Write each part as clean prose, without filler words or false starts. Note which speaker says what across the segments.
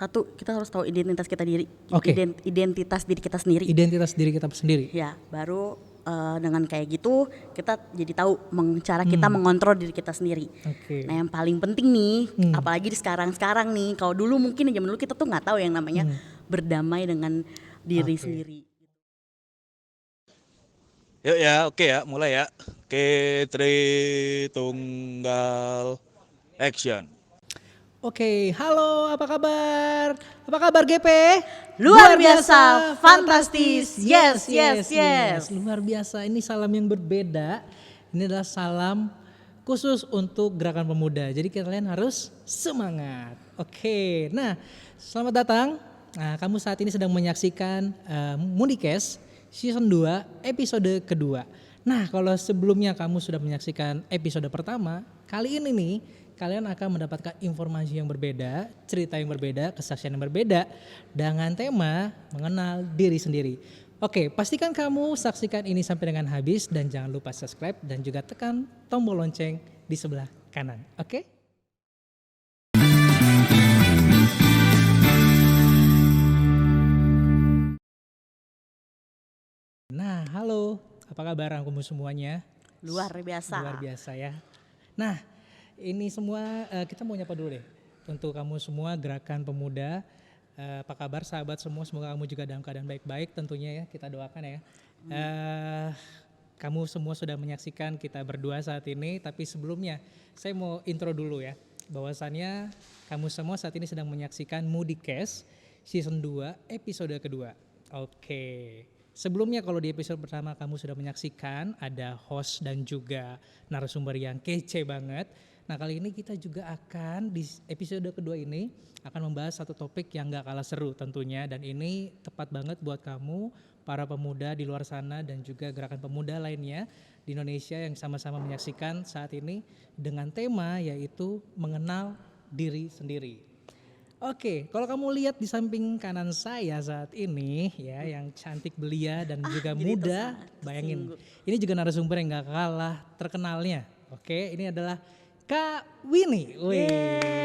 Speaker 1: satu kita harus tahu identitas kita diri.
Speaker 2: Oke.
Speaker 1: Identitas diri kita sendiri.
Speaker 2: Identitas diri kita sendiri.
Speaker 1: Ya, baru dengan kayak gitu kita jadi tahu cara kita mengontrol diri kita sendiri.
Speaker 2: Oke.
Speaker 1: Nah yang paling penting nih, apalagi di sekarang nih, kalau dulu mungkin zaman dulu kita tuh nggak tahu yang namanya berdamai dengan diri sendiri.
Speaker 3: Yuk ya, oke ya, mulai ya. Oke, 3, 2, 1, action.
Speaker 2: Oke, halo, apa kabar? Apa kabar GP?
Speaker 1: Luar biasa, fantastis, yes.
Speaker 2: Luar biasa, ini salam yang berbeda. Ini adalah salam khusus untuk Gerakan Pemuda. Jadi kalian harus semangat. Oke, nah selamat datang. Nah, kamu saat ini sedang menyaksikan Mudikes Season 2 episode kedua. Nah, kalau sebelumnya kamu sudah menyaksikan episode pertama, kali ini nih kalian akan mendapatkan informasi yang berbeda, cerita yang berbeda, kesaksian yang berbeda dengan tema mengenal diri sendiri. Oke, pastikan kamu saksikan ini sampai dengan habis dan jangan lupa subscribe dan juga tekan tombol lonceng di sebelah kanan. Oke? Nah, halo, apa kabar kamu semuanya?
Speaker 1: Luar biasa.
Speaker 2: Luar biasa ya. Nah, ini semua kita mau nyapa dulu deh. Untuk kamu semua Gerakan Pemuda, apa kabar sahabat semua? Semoga kamu juga dalam keadaan baik-baik tentunya ya. Kita doakan ya. Kamu semua sudah menyaksikan kita berdua saat ini. Tapi sebelumnya saya mau intro dulu ya. Bahwasannya kamu semua saat ini sedang menyaksikan Mudikes Season 2 episode kedua. Oke. Sebelumnya kalau di episode pertama kamu sudah menyaksikan ada host dan juga narasumber yang kece banget. Nah kali ini kita juga akan di episode kedua ini akan membahas satu topik yang gak kalah seru tentunya. Dan ini tepat banget buat kamu para pemuda di luar sana dan juga gerakan pemuda lainnya di Indonesia yang sama-sama menyaksikan saat ini dengan tema yaitu mengenal diri sendiri. Oke, kalau kamu lihat di samping kanan saya saat ini ya yang cantik belia dan juga muda, bayangin. Ini juga narasumber yang gak kalah terkenalnya. Oke, ini adalah Kak Winnie.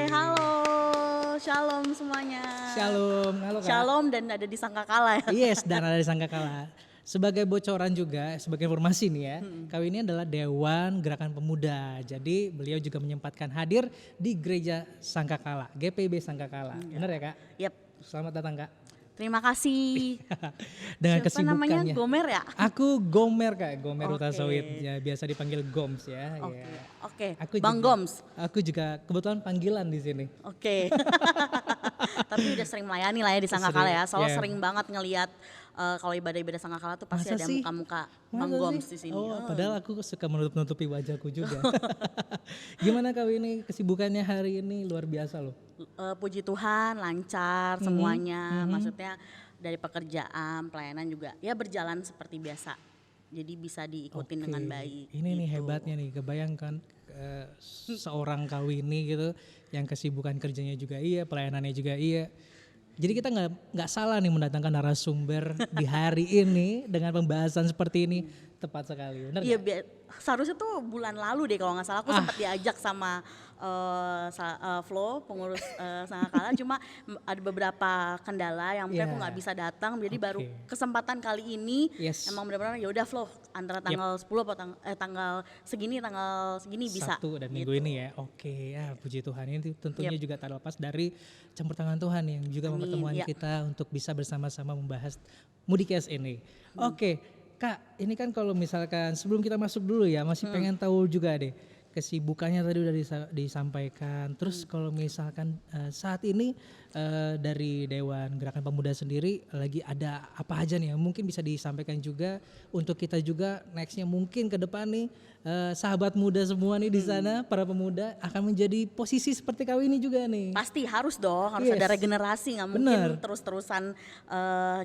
Speaker 1: Halo, shalom semuanya.
Speaker 2: Shalom, halo Kak.
Speaker 1: Shalom dan ada di Sangkakala ya.
Speaker 2: Yes, dan ada di Sangkakala. Sebagai bocoran juga, sebagai informasi nih ya, Kak Winnie adalah Dewan Gerakan Pemuda. Jadi beliau juga menyempatkan hadir di Gereja Sangkakala, GPIB Sangkakala. Benar ya Kak?
Speaker 1: Yep.
Speaker 2: Selamat datang Kak.
Speaker 1: Terima kasih.
Speaker 2: Dengan
Speaker 1: Siapa namanya?
Speaker 2: kesibukannya.
Speaker 1: Gomer ya?
Speaker 2: Aku Gomer Kak, Gomer
Speaker 1: Oke.
Speaker 2: Utasawit. Ya, biasa dipanggil Goms ya.
Speaker 1: Oke.
Speaker 2: Ya.
Speaker 1: Oke.
Speaker 2: Aku
Speaker 1: Bang
Speaker 2: juga-
Speaker 1: Goms.
Speaker 2: Aku juga kebetulan panggilan di sini.
Speaker 1: Oke. Tapi udah sering melayani lah ya di Sangkakala ya. Soalnya
Speaker 2: Iya.
Speaker 1: sering banget ngelihat kalau ibadah-ibadah Sangkakala tuh pasti
Speaker 2: Masa
Speaker 1: ada
Speaker 2: sih?
Speaker 1: muka-muka
Speaker 2: Masa
Speaker 1: Bang
Speaker 2: sih?
Speaker 1: Goms di sini.
Speaker 2: Oh, padahal aku suka menutup-nutupi wajahku juga. Gimana Kak Winnie kesibukannya hari ini luar biasa loh.
Speaker 1: Puji Tuhan lancar semuanya. Maksudnya dari pekerjaan, pelayanan juga ya berjalan seperti biasa. Jadi bisa diikutin dengan
Speaker 2: Oke.
Speaker 1: baik.
Speaker 2: Ini nih
Speaker 1: gitu.
Speaker 2: hebatnya nih, kebayangkan seorang Kak Winnie gitu yang kesibukan kerjanya juga iya, pelayanannya juga iya. Jadi kita nggak salah nih mendatangkan narasumber di hari ini dengan pembahasan seperti ini, tepat sekali, benar
Speaker 1: Iya,
Speaker 2: nggak?
Speaker 1: seharusnya tuh bulan lalu deh kalau nggak salah aku sempat diajak sama Flo pengurus Sangkakala, cuma ada beberapa kendala yang mungkin aku
Speaker 2: Iya.
Speaker 1: nggak bisa datang, jadi
Speaker 2: Oke.
Speaker 1: baru kesempatan kali ini
Speaker 2: Yes.
Speaker 1: emang benar-benar ya udah Flo antara tanggal 10 atau tanggal segini bisa.
Speaker 2: Sabtu dan minggu
Speaker 1: gitu.
Speaker 2: ini ya. Oke, ya puji Tuhan ini tentunya
Speaker 1: Yep.
Speaker 2: juga tak lepas dari campur tangan Tuhan yang juga
Speaker 1: Amin,
Speaker 2: mempertemukan
Speaker 1: ya.
Speaker 2: kita untuk bisa bersama-sama membahas Mudikes ini. Oke, Kak, ini kan kalau misalkan sebelum kita masuk dulu ya, masih pengen tahu juga deh kesibukannya tadi udah disampaikan. Terus kalau misalkan saat ini dari Dewan Gerakan Pemuda sendiri lagi ada apa aja nih yang mungkin bisa disampaikan juga untuk kita juga nextnya mungkin ke depan nih sahabat muda semua nih di sana para pemuda akan menjadi posisi seperti kau ini juga nih.
Speaker 1: Pasti harus dong, harus
Speaker 2: Yes.
Speaker 1: ada regenerasi, nggak mungkin
Speaker 2: Bener.
Speaker 1: terus-terusan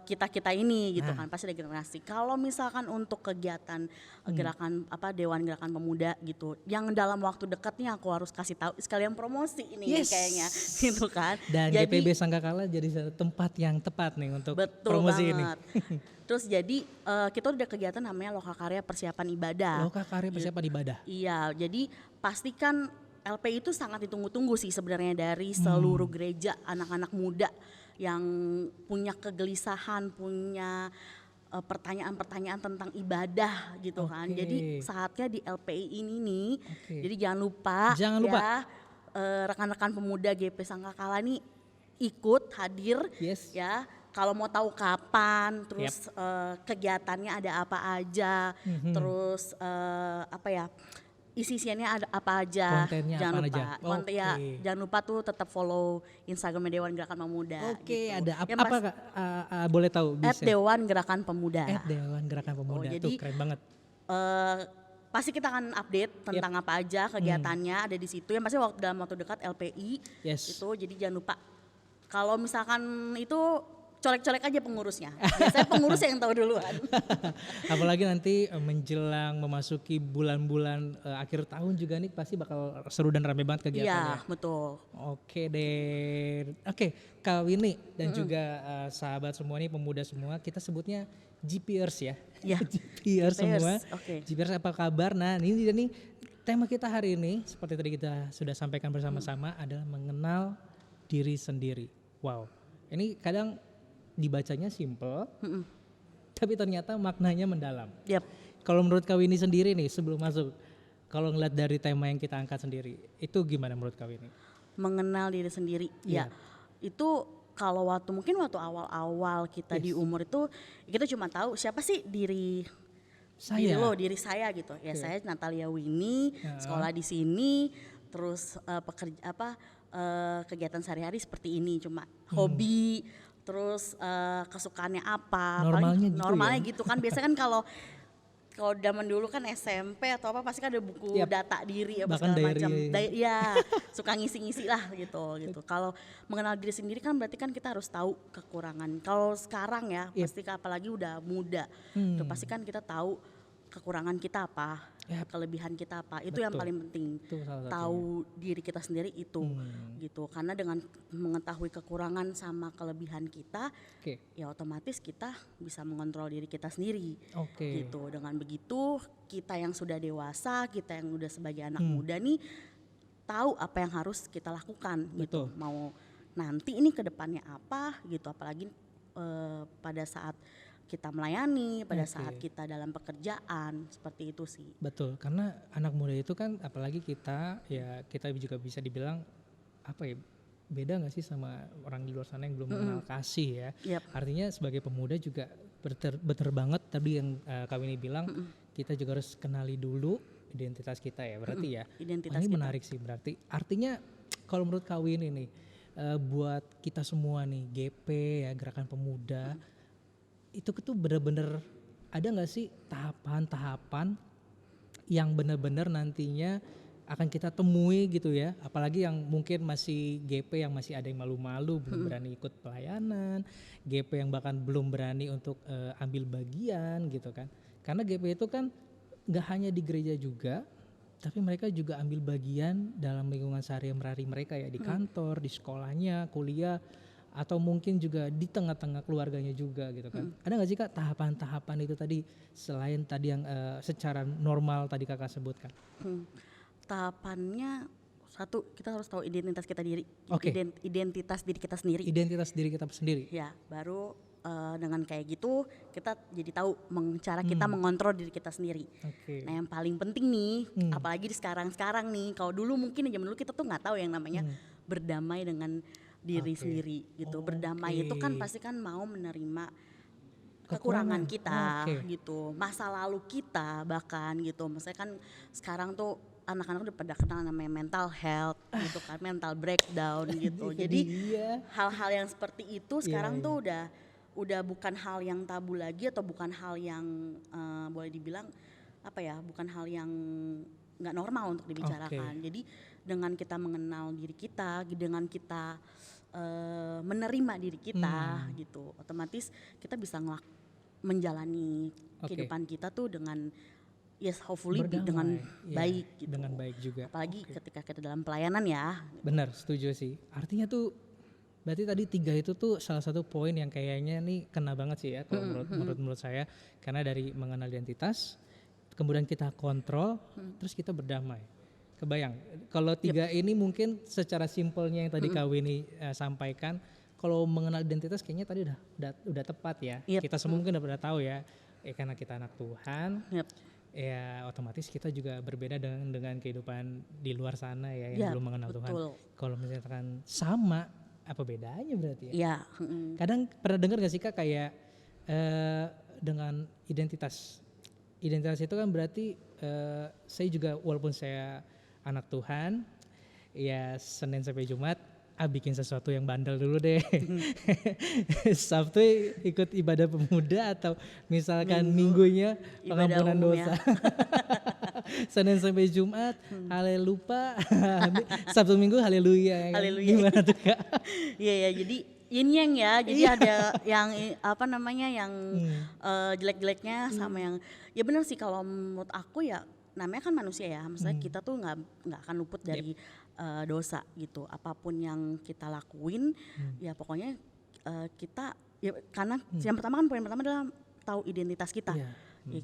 Speaker 1: kita ini gitu kan, pasti ada regenerasi. Kalau misalkan untuk kegiatan gerakan Dewan Gerakan Pemuda gitu, yang dalam waktu dekat nih aku harus kasih tahu sekalian promosi ini
Speaker 2: Yes.
Speaker 1: kayaknya gitu kan.
Speaker 2: Dan
Speaker 1: Jadi,
Speaker 2: GPB Sangkakala jadi satu tempat yang tepat nih untuk
Speaker 1: betul
Speaker 2: promosi
Speaker 1: banget. Terus jadi kita udah kegiatan namanya Lokakarya Persiapan Ibadah.
Speaker 2: ini. Lokakarya persiapan ibadah.
Speaker 1: Iya, jadi pastikan LPI itu sangat ditunggu-tunggu sih sebenarnya dari seluruh gereja, anak-anak muda yang punya kegelisahan, punya pertanyaan-pertanyaan tentang ibadah gitu kan.
Speaker 2: Oke.
Speaker 1: Jadi saatnya di LPI ini nih,
Speaker 2: Oke.
Speaker 1: jadi jangan lupa
Speaker 2: Jangan lupa.
Speaker 1: ya rekan-rekan pemuda GP Sangkakala nih ikut hadir
Speaker 2: Yes.
Speaker 1: ya. Kalau mau tahu kapan, terus kegiatannya ada apa aja, terus apa ya, isi-isiannya ada apa aja.
Speaker 2: Kontennya
Speaker 1: Jangan
Speaker 2: apa
Speaker 1: lupa.
Speaker 2: aja?
Speaker 1: Ya,
Speaker 2: Oke.
Speaker 1: jangan lupa tuh tetap follow Instagram Dewan Gerakan Pemuda.
Speaker 2: Oke,
Speaker 1: gitu.
Speaker 2: ada
Speaker 1: Yang
Speaker 2: apa
Speaker 1: pas-
Speaker 2: Kak? Boleh tahu bisa?
Speaker 1: Dewan Gerakan Pemuda.
Speaker 2: Dewan Gerakan Pemuda
Speaker 1: jadi,
Speaker 2: tuh keren banget.
Speaker 1: Eh, pasti kita akan update tentang apa aja kegiatannya ada di situ. Yang pasti dalam waktu dekat LPI
Speaker 2: Yes.
Speaker 1: itu. Jadi jangan lupa. Kalau misalkan itu colek-colek aja pengurusnya. Biasanya pengurus yang tahu duluan.
Speaker 2: Apalagi nanti menjelang memasuki bulan-bulan akhir tahun juga nih pasti bakal seru dan rame banget kegiatannya.
Speaker 1: Iya, betul.
Speaker 2: Oke deh. Oke, Kak Winnie dan juga sahabat semua nih, pemuda semua, kita sebutnya GPers ya.
Speaker 1: Iya.
Speaker 2: GPers semua.
Speaker 1: Oke.
Speaker 2: GPers apa kabar? Nah, ini dia nih tema kita hari ini seperti tadi kita sudah sampaikan bersama-sama adalah mengenal diri sendiri. Wow. Ini kadang dibacanya simple, tapi ternyata maknanya mendalam.
Speaker 1: Yap.
Speaker 2: Kalau menurut Kak Winnie sendiri nih sebelum masuk, kalau ngeliat dari tema yang kita angkat sendiri, itu gimana menurut Kak Winnie?
Speaker 1: Mengenal diri sendiri.
Speaker 2: Iya.
Speaker 1: Ya. Itu kalau mungkin waktu awal-awal kita di umur itu kita cuma tahu siapa sih diri diri saya gitu. Ya saya Natalia Winnie, sekolah di sini, terus kegiatan sehari-hari seperti ini, cuma hobi, terus kesukaannya apa.
Speaker 2: Normalnya gitu
Speaker 1: gitu kan. Biasanya kan kalau zaman dulu kan SMP atau apa pasti kan ada buku data diri apa
Speaker 2: Bahkan
Speaker 1: segala
Speaker 2: diary.
Speaker 1: macam. Ya, suka ngisi-ngisi lah gitu. Kalau mengenal diri sendiri kan berarti kan kita harus tahu kekurangan. Kalau sekarang ya pasti apalagi udah muda, tuh pasti kan kita tahu kekurangan kita apa, kelebihan kita apa. Itu yang paling penting.
Speaker 2: Itu salah satunya.
Speaker 1: Tahu diri kita sendiri itu gitu. Karena dengan mengetahui kekurangan sama kelebihan kita, ya otomatis kita bisa mengontrol diri kita sendiri. Gitu. Dengan begitu kita yang sudah dewasa, kita yang udah sebagai anak muda nih tahu apa yang harus kita lakukan gitu. Mau nanti ini ke depannya apa gitu, apalagi pada saat kita melayani, pada saat kita dalam pekerjaan, seperti itu sih.
Speaker 2: Betul, karena anak muda itu kan apalagi kita juga bisa dibilang apa ya, beda gak sih sama orang di luar sana yang belum mengenal kasih ya. Artinya sebagai pemuda juga bener banget tadi yang Kak Winnie bilang, kita juga harus kenali dulu identitas kita ya berarti ya.
Speaker 1: Identitas
Speaker 2: ini
Speaker 1: kita.
Speaker 2: menarik sih berarti. Artinya kalau menurut Kak Winnie nih, buat kita semua nih GP ya, Gerakan Pemuda, itu tuh bener-bener ada gak sih tahapan-tahapan yang bener-bener nantinya akan kita temui gitu ya, apalagi yang mungkin masih GP yang masih ada yang malu-malu, belum berani ikut pelayanan, GP yang bahkan belum berani untuk ambil bagian gitu kan, karena GP itu kan gak hanya di gereja juga, tapi mereka juga ambil bagian dalam lingkungan sehari-hari mereka ya, di kantor, di sekolahnya, kuliah, atau mungkin juga di tengah-tengah keluarganya juga gitu kan. Ada gak sih Kak tahapan-tahapan itu tadi selain tadi yang secara normal tadi Kakak sebutkan?
Speaker 1: Tahapannya satu, kita harus tahu identitas kita diri. Identitas diri kita sendiri.
Speaker 2: Identitas diri kita sendiri.
Speaker 1: Ya, baru dengan kayak gitu kita jadi tahu cara kita mengontrol diri kita sendiri. Nah, yang paling penting nih, apalagi di sekarang nih, kalau dulu mungkin zaman dulu kita tuh nggak tahu yang namanya berdamai dengan diri sendiri gitu. Berdamai itu kan pasti kan mau menerima kekurangan kita gitu, masa lalu kita bahkan gitu. Maksudnya kan sekarang tuh anak-anak udah pada kenal namanya mental health gitu kan, mental breakdown gitu. Jadi hal-hal yang seperti itu sekarang tuh udah bukan hal yang tabu lagi, atau bukan hal yang boleh dibilang apa ya, bukan hal yang nggak normal untuk dibicarakan. Jadi dengan kita mengenal diri kita, dengan kita menerima diri kita gitu, otomatis kita bisa menjalani kehidupan kita tuh dengan hopefully dengan baik gitu.
Speaker 2: Dengan baik juga.
Speaker 1: Apalagi ketika kita dalam pelayanan ya.
Speaker 2: Benar, setuju sih. Artinya tuh berarti tadi 3 itu tuh salah satu poin yang kayaknya nih kena banget sih ya kalau menurut saya, karena dari mengenal identitas, kemudian kita kontrol, terus kita berdamai. kebayang. Kalau 3 ini mungkin secara simpelnya yang tadi Kak Winnie sampaikan, kalau mengenal identitas kayaknya tadi udah tepat ya.
Speaker 1: Yep.
Speaker 2: Kita semua mungkin udah tahu ya, karena kita anak Tuhan,
Speaker 1: Yep.
Speaker 2: ya otomatis kita juga berbeda dengan kehidupan di luar sana ya yang
Speaker 1: Yap,
Speaker 2: belum mengenal Tuhan.
Speaker 1: betul.
Speaker 2: Kalau misalkan sama, apa bedanya berarti ya?
Speaker 1: Ya,
Speaker 2: Kadang pernah dengar gak sih Kak kayak dengan identitas. Identitas itu kan berarti saya juga walaupun saya anak Tuhan, ya Senin sampai Jumat bikin sesuatu yang bandel dulu deh. Sabtu ikut ibadah pemuda atau misalkan minggunya
Speaker 1: ibadah
Speaker 2: pengampunan
Speaker 1: umum ya.
Speaker 2: dosa. Senin sampai Jumat haleluya, Sabtu Minggu haleluya.
Speaker 1: Haleluya.
Speaker 2: Gimana tuh Kak?
Speaker 1: Iya ya, jadi yin yang ya, jadi ada yang apa namanya yang jelek-jeleknya sama yang ya benar sih kalau menurut aku ya namanya kan manusia ya, maksudnya kita tuh nggak akan luput dari dosa gitu, apapun yang kita lakuin ya pokoknya kita ya karena yang pertama kan poin pertama adalah tahu identitas kita.
Speaker 2: Iya.
Speaker 1: Ya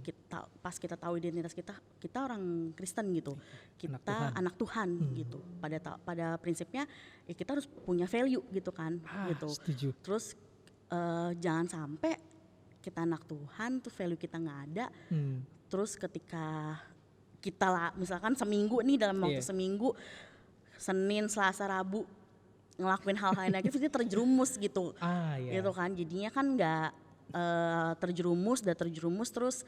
Speaker 1: pas kita tahu identitas kita orang Kristen gitu, kita anak Tuhan gitu. Pada prinsipnya ya kita harus punya value gitu kan, gitu.
Speaker 2: Setuju.
Speaker 1: Terus jangan sampai kita anak Tuhan, terus value kita nggak ada. Terus ketika kita misalkan seminggu nih dalam waktu seminggu, Senin, Selasa, Rabu ngelakuin hal-hal yang negatif, kita terjerumus gitu, gitu kan. Jadinya kan nggak terjerumus terus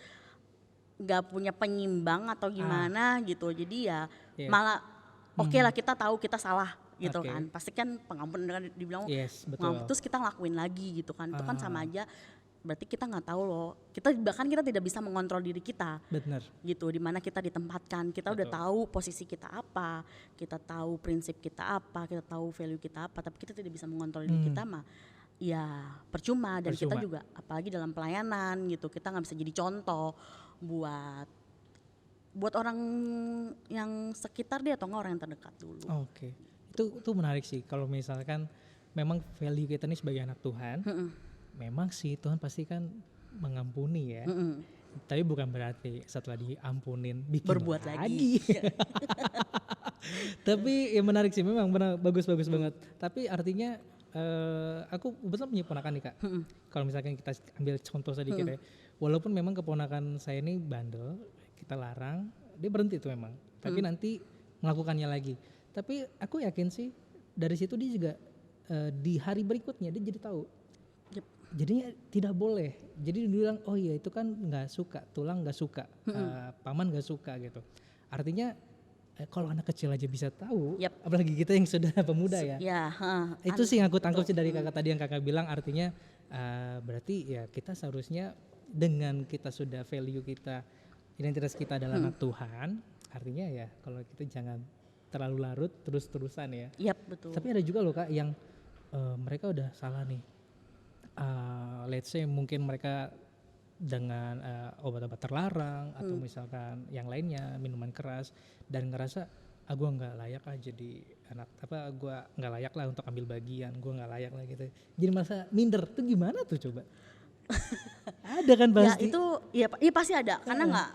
Speaker 1: nggak punya penyimbang atau gimana gitu, jadi ya malah oke lah kita tahu kita salah gitu kan, pasti kan pengampunan kan dibilang pengampun, terus kita ngelakuin lagi gitu kan, itu kan sama aja berarti kita nggak tahu loh, kita tidak bisa mengontrol diri kita.
Speaker 2: Benar.
Speaker 1: Gitu, di mana kita ditempatkan, kita udah tahu posisi kita apa, kita tahu prinsip kita apa, kita tahu value kita apa, tapi kita tidak bisa mengontrol diri kita mah ya percuma. Dan kita juga apalagi dalam pelayanan gitu, kita nggak bisa jadi contoh buat orang yang sekitar dia atau nggak orang yang terdekat dulu.
Speaker 2: Oke. Itu menarik sih kalau misalkan memang value kita nih sebagai anak Tuhan. Memang sih Tuhan pasti kan mengampuni ya. Tapi bukan berarti setelah diampunin bikin
Speaker 1: berbuat lagi.
Speaker 2: Tapi ya menarik sih, memang benar, bagus banget. Tapi artinya aku kebetulan punya ponakan nih Kak. Kalau misalkan kita ambil contoh sedikit ya, walaupun memang keponakan saya ini bandel, kita larang, dia berhenti tuh memang. Tapi nanti melakukannya lagi. Tapi aku yakin sih dari situ dia juga di hari berikutnya dia jadi tahu. Jadinya tidak boleh. Jadi dia bilang, oh iya itu kan nggak suka, tulang nggak suka, paman nggak suka gitu. Artinya kalau anak kecil aja bisa tahu, apalagi kita yang sudah pemuda ya. Itu sih yang aku tangkap sih dari kakak tadi yang kakak bilang, artinya berarti ya kita seharusnya dengan kita sudah value kita, identitas kita adalah anak Tuhan, artinya ya kalau kita jangan terlalu larut terus-terusan ya.
Speaker 1: Betul.
Speaker 2: Tapi ada juga loh Kak yang mereka udah salah nih. Let's say mungkin mereka dengan obat-obat terlarang atau misalkan yang lainnya, minuman keras, dan ngerasa gue nggak layak lah jadi anak, gue nggak layak lah untuk ambil bagian, gue nggak layak lah gitu, jadi merasa minder. Tuh gimana tuh coba? Ada kan pasti?
Speaker 1: Ya itu ya pasti ada, karena nggak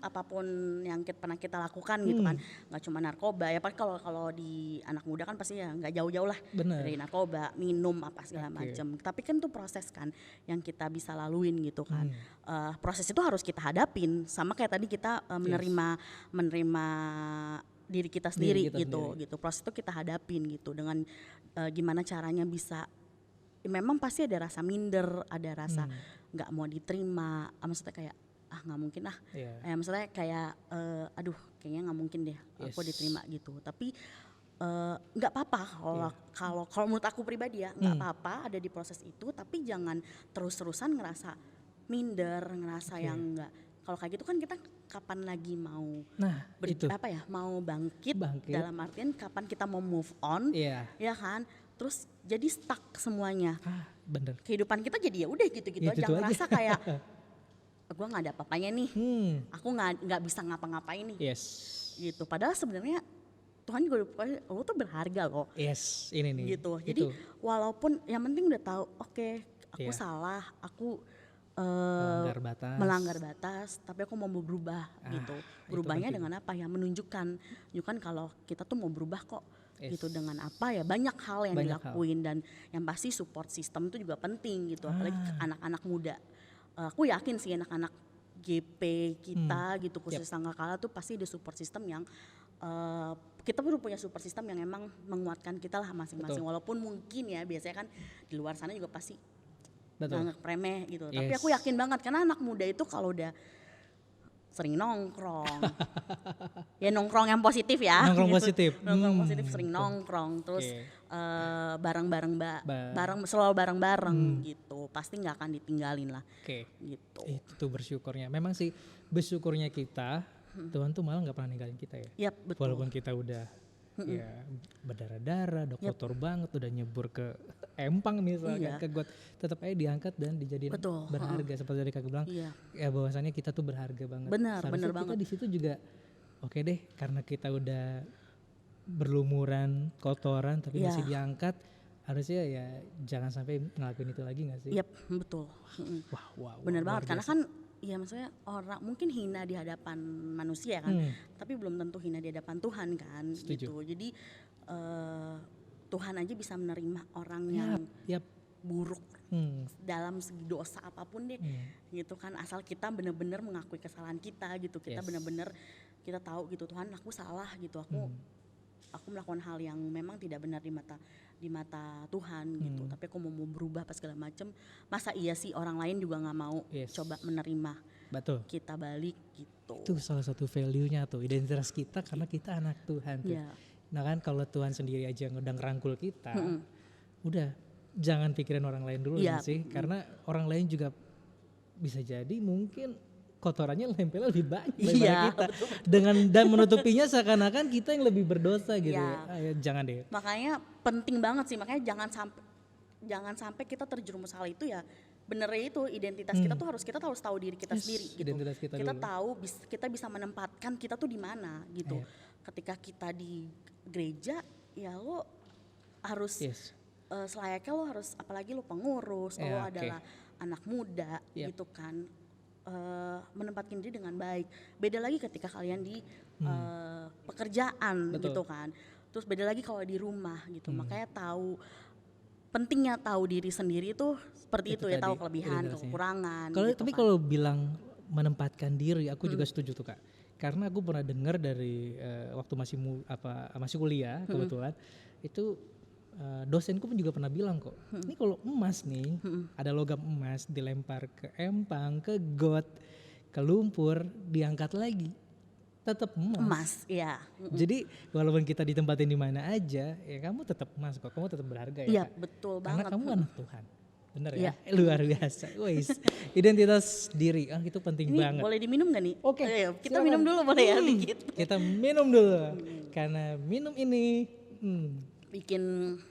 Speaker 1: apapun yang pernah kita lakukan gitu kan, nggak cuma narkoba ya, pasti kalau di anak muda kan pasti ya nggak jauh-jauh lah dari narkoba, minum apa segala macam. Tapi kan itu proses kan yang kita bisa laluin gitu kan. Proses itu harus kita hadapin, sama kayak tadi kita menerima diri kita sendiri gitu. Proses itu kita hadapin gitu dengan gimana caranya bisa. Memang pasti ada rasa minder, ada rasa nggak mau diterima, maksudnya kayak nggak mungkin maksudnya kayak aduh kayaknya nggak mungkin deh aku diterima gitu. Tapi nggak apa-apa kalau menurut aku pribadi ya, nggak apa-apa ada di proses itu, tapi jangan terus-terusan ngerasa minder, ngerasa yang nggak. Kalau kayak gitu kan kita kapan lagi mau mau bangkit dalam artian kapan kita mau move on, ya kan? Terus jadi stuck semuanya.
Speaker 2: Bener.
Speaker 1: Kehidupan kita jadi ya udah gitu-gitu aja, ngerasa kayak gue nggak ada apa-apanya nih, aku nggak bisa ngapa-ngapain nih, gitu. Padahal sebenarnya Tuhan juga lo tuh berharga loh,
Speaker 2: ini nih.
Speaker 1: Gitu. Jadi walaupun yang penting udah tahu, oke, aku salah, aku
Speaker 2: melanggar batas.
Speaker 1: tapi aku mau berubah gitu.
Speaker 2: itu
Speaker 1: Berubahnya
Speaker 2: penting.
Speaker 1: dengan apa ya? Menunjukkan kalau kita tuh mau berubah kok.
Speaker 2: Yes.
Speaker 1: Gitu dengan apa ya? Banyak hal yang
Speaker 2: Banyak
Speaker 1: dilakuin dan yang pasti support system itu juga penting gitu. Apalagi ke anak-anak muda. Aku yakin sih anak-anak GP kita gitu khusus Sangkakala tuh pasti ada support system yang kita perlu punya support system yang emang menguatkan kita lah masing-masing.
Speaker 2: Betul.
Speaker 1: Walaupun mungkin ya biasanya kan di luar sana juga pasti
Speaker 2: Betul.
Speaker 1: nganggap remeh gitu. Tapi
Speaker 2: Yes.
Speaker 1: aku yakin banget karena anak muda itu kalau udah sering nongkrong, ya nongkrong yang positif ya.
Speaker 2: Nongkrong
Speaker 1: gitu.
Speaker 2: positif.
Speaker 1: Nongkrong positif, sering nongkrong, terus
Speaker 2: Oke.
Speaker 1: bareng-bareng selalu bareng-bareng gitu. Pasti nggak akan ditinggalin lah.
Speaker 2: Oke.
Speaker 1: Gitu.
Speaker 2: Itu tuh bersyukurnya. Memang sih bersyukurnya kita, Tuhan tuh malah nggak pernah ninggalin kita ya.
Speaker 1: Yap, betul.
Speaker 2: Walaupun kita udah ya berdarah-darah, udah kotor banget, udah nyebur ke empang misalkan,
Speaker 1: Iya.
Speaker 2: ke got, tetap aja diangkat dan dijadiin
Speaker 1: Betul.
Speaker 2: berharga seperti tadi kakak bilang.
Speaker 1: Iya.
Speaker 2: Ya bahwasannya kita tuh berharga banget.
Speaker 1: Benar,
Speaker 2: Seharusnya
Speaker 1: benar
Speaker 2: kita
Speaker 1: banget.
Speaker 2: di situ juga oke deh, karena kita udah berlumuran kotoran tapi
Speaker 1: Iya.
Speaker 2: masih diangkat, harusnya ya jangan sampai ngelakuin itu lagi nggak sih?
Speaker 1: Yap, betul.
Speaker 2: Wah,
Speaker 1: Bener
Speaker 2: luar
Speaker 1: banget karena
Speaker 2: biasa.
Speaker 1: kan ya maksudnya orang mungkin hina di hadapan manusia kan, tapi belum tentu hina di hadapan Tuhan kan.
Speaker 2: Setuju.
Speaker 1: Gitu. Jadi Tuhan aja bisa menerima orang yang
Speaker 2: Yap.
Speaker 1: buruk
Speaker 2: Hmm.
Speaker 1: dalam segi dosa apapun deh, gitu kan, asal kita bener-bener mengakui kesalahan kita gitu, kita
Speaker 2: Yes.
Speaker 1: bener-bener kita tahu gitu, Tuhan aku salah gitu, aku melakukan hal yang memang tidak benar di mata Tuhan gitu, tapi aku mau berubah apa segala macem. Masa iya sih orang lain juga nggak mau
Speaker 2: Yes.
Speaker 1: coba menerima
Speaker 2: Betul.
Speaker 1: kita balik gitu.
Speaker 2: Itu salah satu value-nya tuh, identitas kita karena kita anak Tuhan tuh.
Speaker 1: Ya.
Speaker 2: Nah kan kalau Tuhan sendiri aja yang udah ngerangkul kita, udah jangan pikirin orang lain dulu
Speaker 1: Iya.
Speaker 2: ya sih, karena orang lain juga bisa jadi mungkin kotorannya nempel lebih banyak daripada
Speaker 1: Iya,
Speaker 2: kita, dan menutupinya seakan-akan kita yang lebih berdosa gitu.
Speaker 1: Iya.
Speaker 2: Ya. Ya, jangan deh.
Speaker 1: Makanya penting banget sih, makanya jangan sampai kita terjerumus hal itu ya. Bener itu identitas kita tuh kita harus tahu diri kita
Speaker 2: Yes,
Speaker 1: sendiri gitu.
Speaker 2: identitas kita dulu.
Speaker 1: tahu kita bisa menempatkan kita tuh di mana gitu.
Speaker 2: Iya.
Speaker 1: Ketika kita di gereja ya lo harus
Speaker 2: Yes.
Speaker 1: selayaknya lo harus, apalagi lo pengurus,
Speaker 2: Ya,
Speaker 1: lo
Speaker 2: oke.
Speaker 1: adalah anak muda
Speaker 2: Yep.
Speaker 1: gitu kan, menempatkan diri dengan baik. Beda lagi ketika kalian di pekerjaan
Speaker 2: Betul.
Speaker 1: gitu kan. Terus beda lagi kalau di rumah gitu. Makanya pentingnya tahu diri sendiri itu seperti itu ya,
Speaker 2: tadi,
Speaker 1: tahu kelebihan,
Speaker 2: identitasnya.
Speaker 1: kekurangan.
Speaker 2: Kalau
Speaker 1: gitu
Speaker 2: tapi
Speaker 1: kan.
Speaker 2: kalau bilang menempatkan diri, aku juga setuju tuh Kak. Karena aku pernah dengar dari waktu masih kuliah kebetulan, itu dosenku pun juga pernah bilang kok, ini kalau emas nih, ada logam emas dilempar ke empang, ke got, ke lumpur, diangkat lagi, tetap
Speaker 1: emas, ya.
Speaker 2: Jadi walaupun kita ditempatin di mana aja, ya kamu tetap emas kok, kamu tetap berharga ya.
Speaker 1: Iya,
Speaker 2: Kak?
Speaker 1: betul
Speaker 2: Karena
Speaker 1: banget.
Speaker 2: kamu anak Tuhan. Bener
Speaker 1: Iya.
Speaker 2: ya? Luar biasa. Wis, identitas diri, itu penting
Speaker 1: Ini
Speaker 2: banget.
Speaker 1: boleh diminum gak nih?
Speaker 2: Oke,
Speaker 1: Kita
Speaker 2: silakan.
Speaker 1: minum dulu boleh ya dikit.
Speaker 2: Kita minum dulu. Karena minum ini,
Speaker 1: Bikin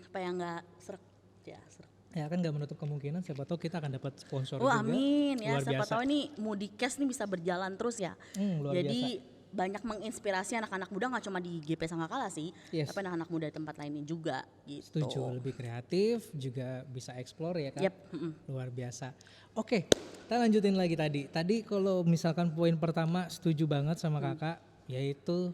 Speaker 1: apa ya, nggak serak. Ya, serak.
Speaker 2: ya kan gak menutup kemungkinan siapa tahu kita akan dapat sponsor
Speaker 1: Oh
Speaker 2: juga.
Speaker 1: amin ya,
Speaker 2: Luar
Speaker 1: siapa
Speaker 2: biasa.
Speaker 1: tahu nih Mudikes nih bisa berjalan terus ya.
Speaker 2: Luar
Speaker 1: Jadi banyak menginspirasi anak-anak muda, nggak cuma di GP Sangkakala sih,
Speaker 2: Yes.
Speaker 1: tapi anak-anak muda di tempat lainnya juga gitu.
Speaker 2: Setuju, lebih kreatif, juga bisa explore ya kan.
Speaker 1: Yep,
Speaker 2: Luar biasa. Oke, kita lanjutin lagi tadi. Tadi kalau misalkan poin pertama setuju banget sama kakak, yaitu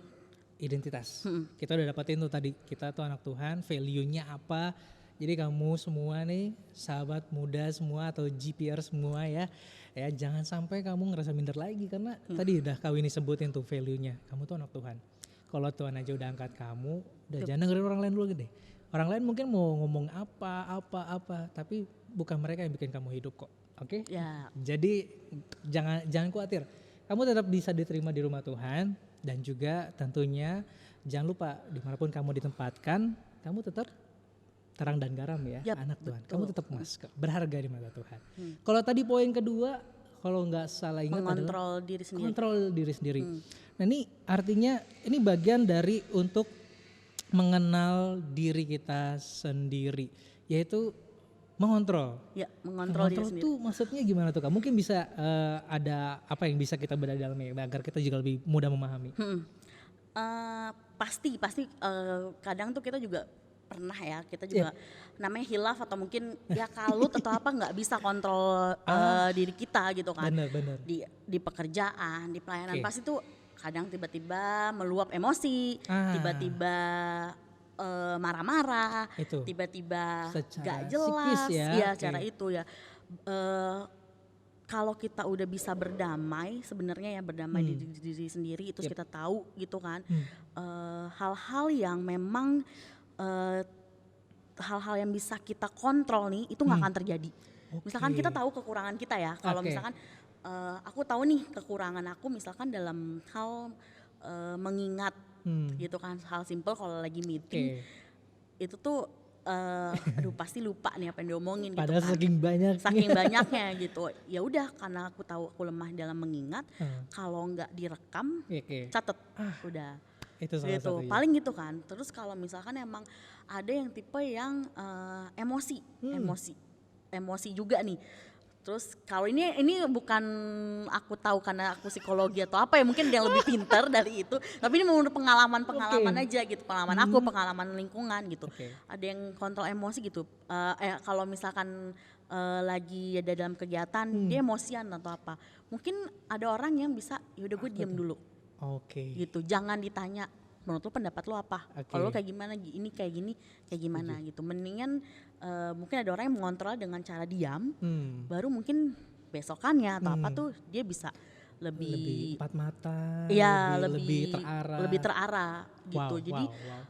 Speaker 2: identitas. Kita udah dapetin tuh tadi, kita tuh anak Tuhan, value-nya apa. Jadi kamu semua nih, sahabat muda semua atau GPR semua ya jangan sampai kamu ngerasa minder lagi karena tadi udah kau ini sebutin tuh value-nya. Kamu tuh anak Tuhan. Kalau Tuhan aja udah angkat kamu, udah jangan dengerin orang lain dulu deh. Orang lain mungkin mau ngomong apa, tapi bukan mereka yang bikin kamu hidup kok. Oke?
Speaker 1: Ya.
Speaker 2: Jadi jangan khawatir. Kamu tetap bisa diterima di rumah Tuhan dan juga tentunya jangan lupa dimanapun kamu ditempatkan, kamu tetap terang dan garam ya,
Speaker 1: Yap,
Speaker 2: anak Tuhan.
Speaker 1: betul.
Speaker 2: Kamu tetap emas, berharga di mata Tuhan. Kalau tadi poin kedua, kalau nggak salah ingat adalah
Speaker 1: Mengontrol diri sendiri.
Speaker 2: kontrol diri sendiri. Nah ini artinya ini bagian dari untuk mengenal diri kita sendiri, yaitu mengontrol.
Speaker 1: Ya, mengontrol diri
Speaker 2: Mengontrol
Speaker 1: sendiri.
Speaker 2: tuh maksudnya gimana tuh Kak? Mungkin bisa ada apa yang bisa kita bedah dalamnya agar kita juga lebih mudah memahami.
Speaker 1: Pasti kadang tuh kita juga pernah ya kita
Speaker 2: Iya.
Speaker 1: juga namanya hilaf atau mungkin ya kalut atau apa nggak bisa kontrol diri kita gitu kan.
Speaker 2: Bener.
Speaker 1: Di pekerjaan, di pelayanan
Speaker 2: Oke.
Speaker 1: pasti tuh kadang tiba-tiba meluap emosi, tiba-tiba marah-marah,
Speaker 2: Itu.
Speaker 1: tiba-tiba
Speaker 2: Secara
Speaker 1: gak
Speaker 2: psikis
Speaker 1: jelas,
Speaker 2: ya,
Speaker 1: ya
Speaker 2: oke.
Speaker 1: cara itu ya. Eh, Kalau kita udah bisa berdamai sebenarnya ya berdamai di diri sendiri terus
Speaker 2: Yep.
Speaker 1: kita tahu gitu kan hal-hal yang memang eh, hal-hal yang bisa kita kontrol nih itu nggak akan terjadi. Misalkan kita tahu kekurangan kita ya. Kalau
Speaker 2: Oke.
Speaker 1: misalkan aku tahu nih kekurangan aku misalkan dalam hal mengingat gitu kan hal simple kalau lagi meeting
Speaker 2: Oke.
Speaker 1: itu tuh aduh pasti lupa nih apa yang diomongin gitu
Speaker 2: Padahal
Speaker 1: kan.
Speaker 2: saking
Speaker 1: Banyaknya gitu. Ya udah karena aku tahu aku lemah dalam mengingat, kalau nggak direkam,
Speaker 2: Oke.
Speaker 1: catet. Udah.
Speaker 2: Itu salah
Speaker 1: Gitu.
Speaker 2: satunya.
Speaker 1: Paling gitu kan. Terus kalau misalkan emang ada yang tipe yang emosi juga nih. Terus kalau ini bukan aku tahu karena aku psikologi atau apa ya mungkin dia lebih pintar dari itu. Tapi ini menurut pengalaman aja gitu, pengalaman aku, pengalaman lingkungan gitu.
Speaker 2: Oke.
Speaker 1: Ada yang kontrol emosi gitu. Kalau misalkan lagi ada dalam kegiatan dia emosian atau apa. Mungkin ada orang yang bisa yaudah gue diam dulu
Speaker 2: Oke.
Speaker 1: gitu. Jangan ditanya menurut lu pendapat lu apa?
Speaker 2: Oke.
Speaker 1: Kalau lu kayak gimana? Ini kayak gini, kayak gimana gitu. Mendingan mungkin ada orang yang mengontrol dengan cara diam. Baru mungkin besokannya atau apa tuh dia bisa
Speaker 2: Lebih
Speaker 1: lebih
Speaker 2: empat mata,
Speaker 1: ya
Speaker 2: lebih terarah.
Speaker 1: lebih terarah gitu.
Speaker 2: Wow,
Speaker 1: Jadi
Speaker 2: wow.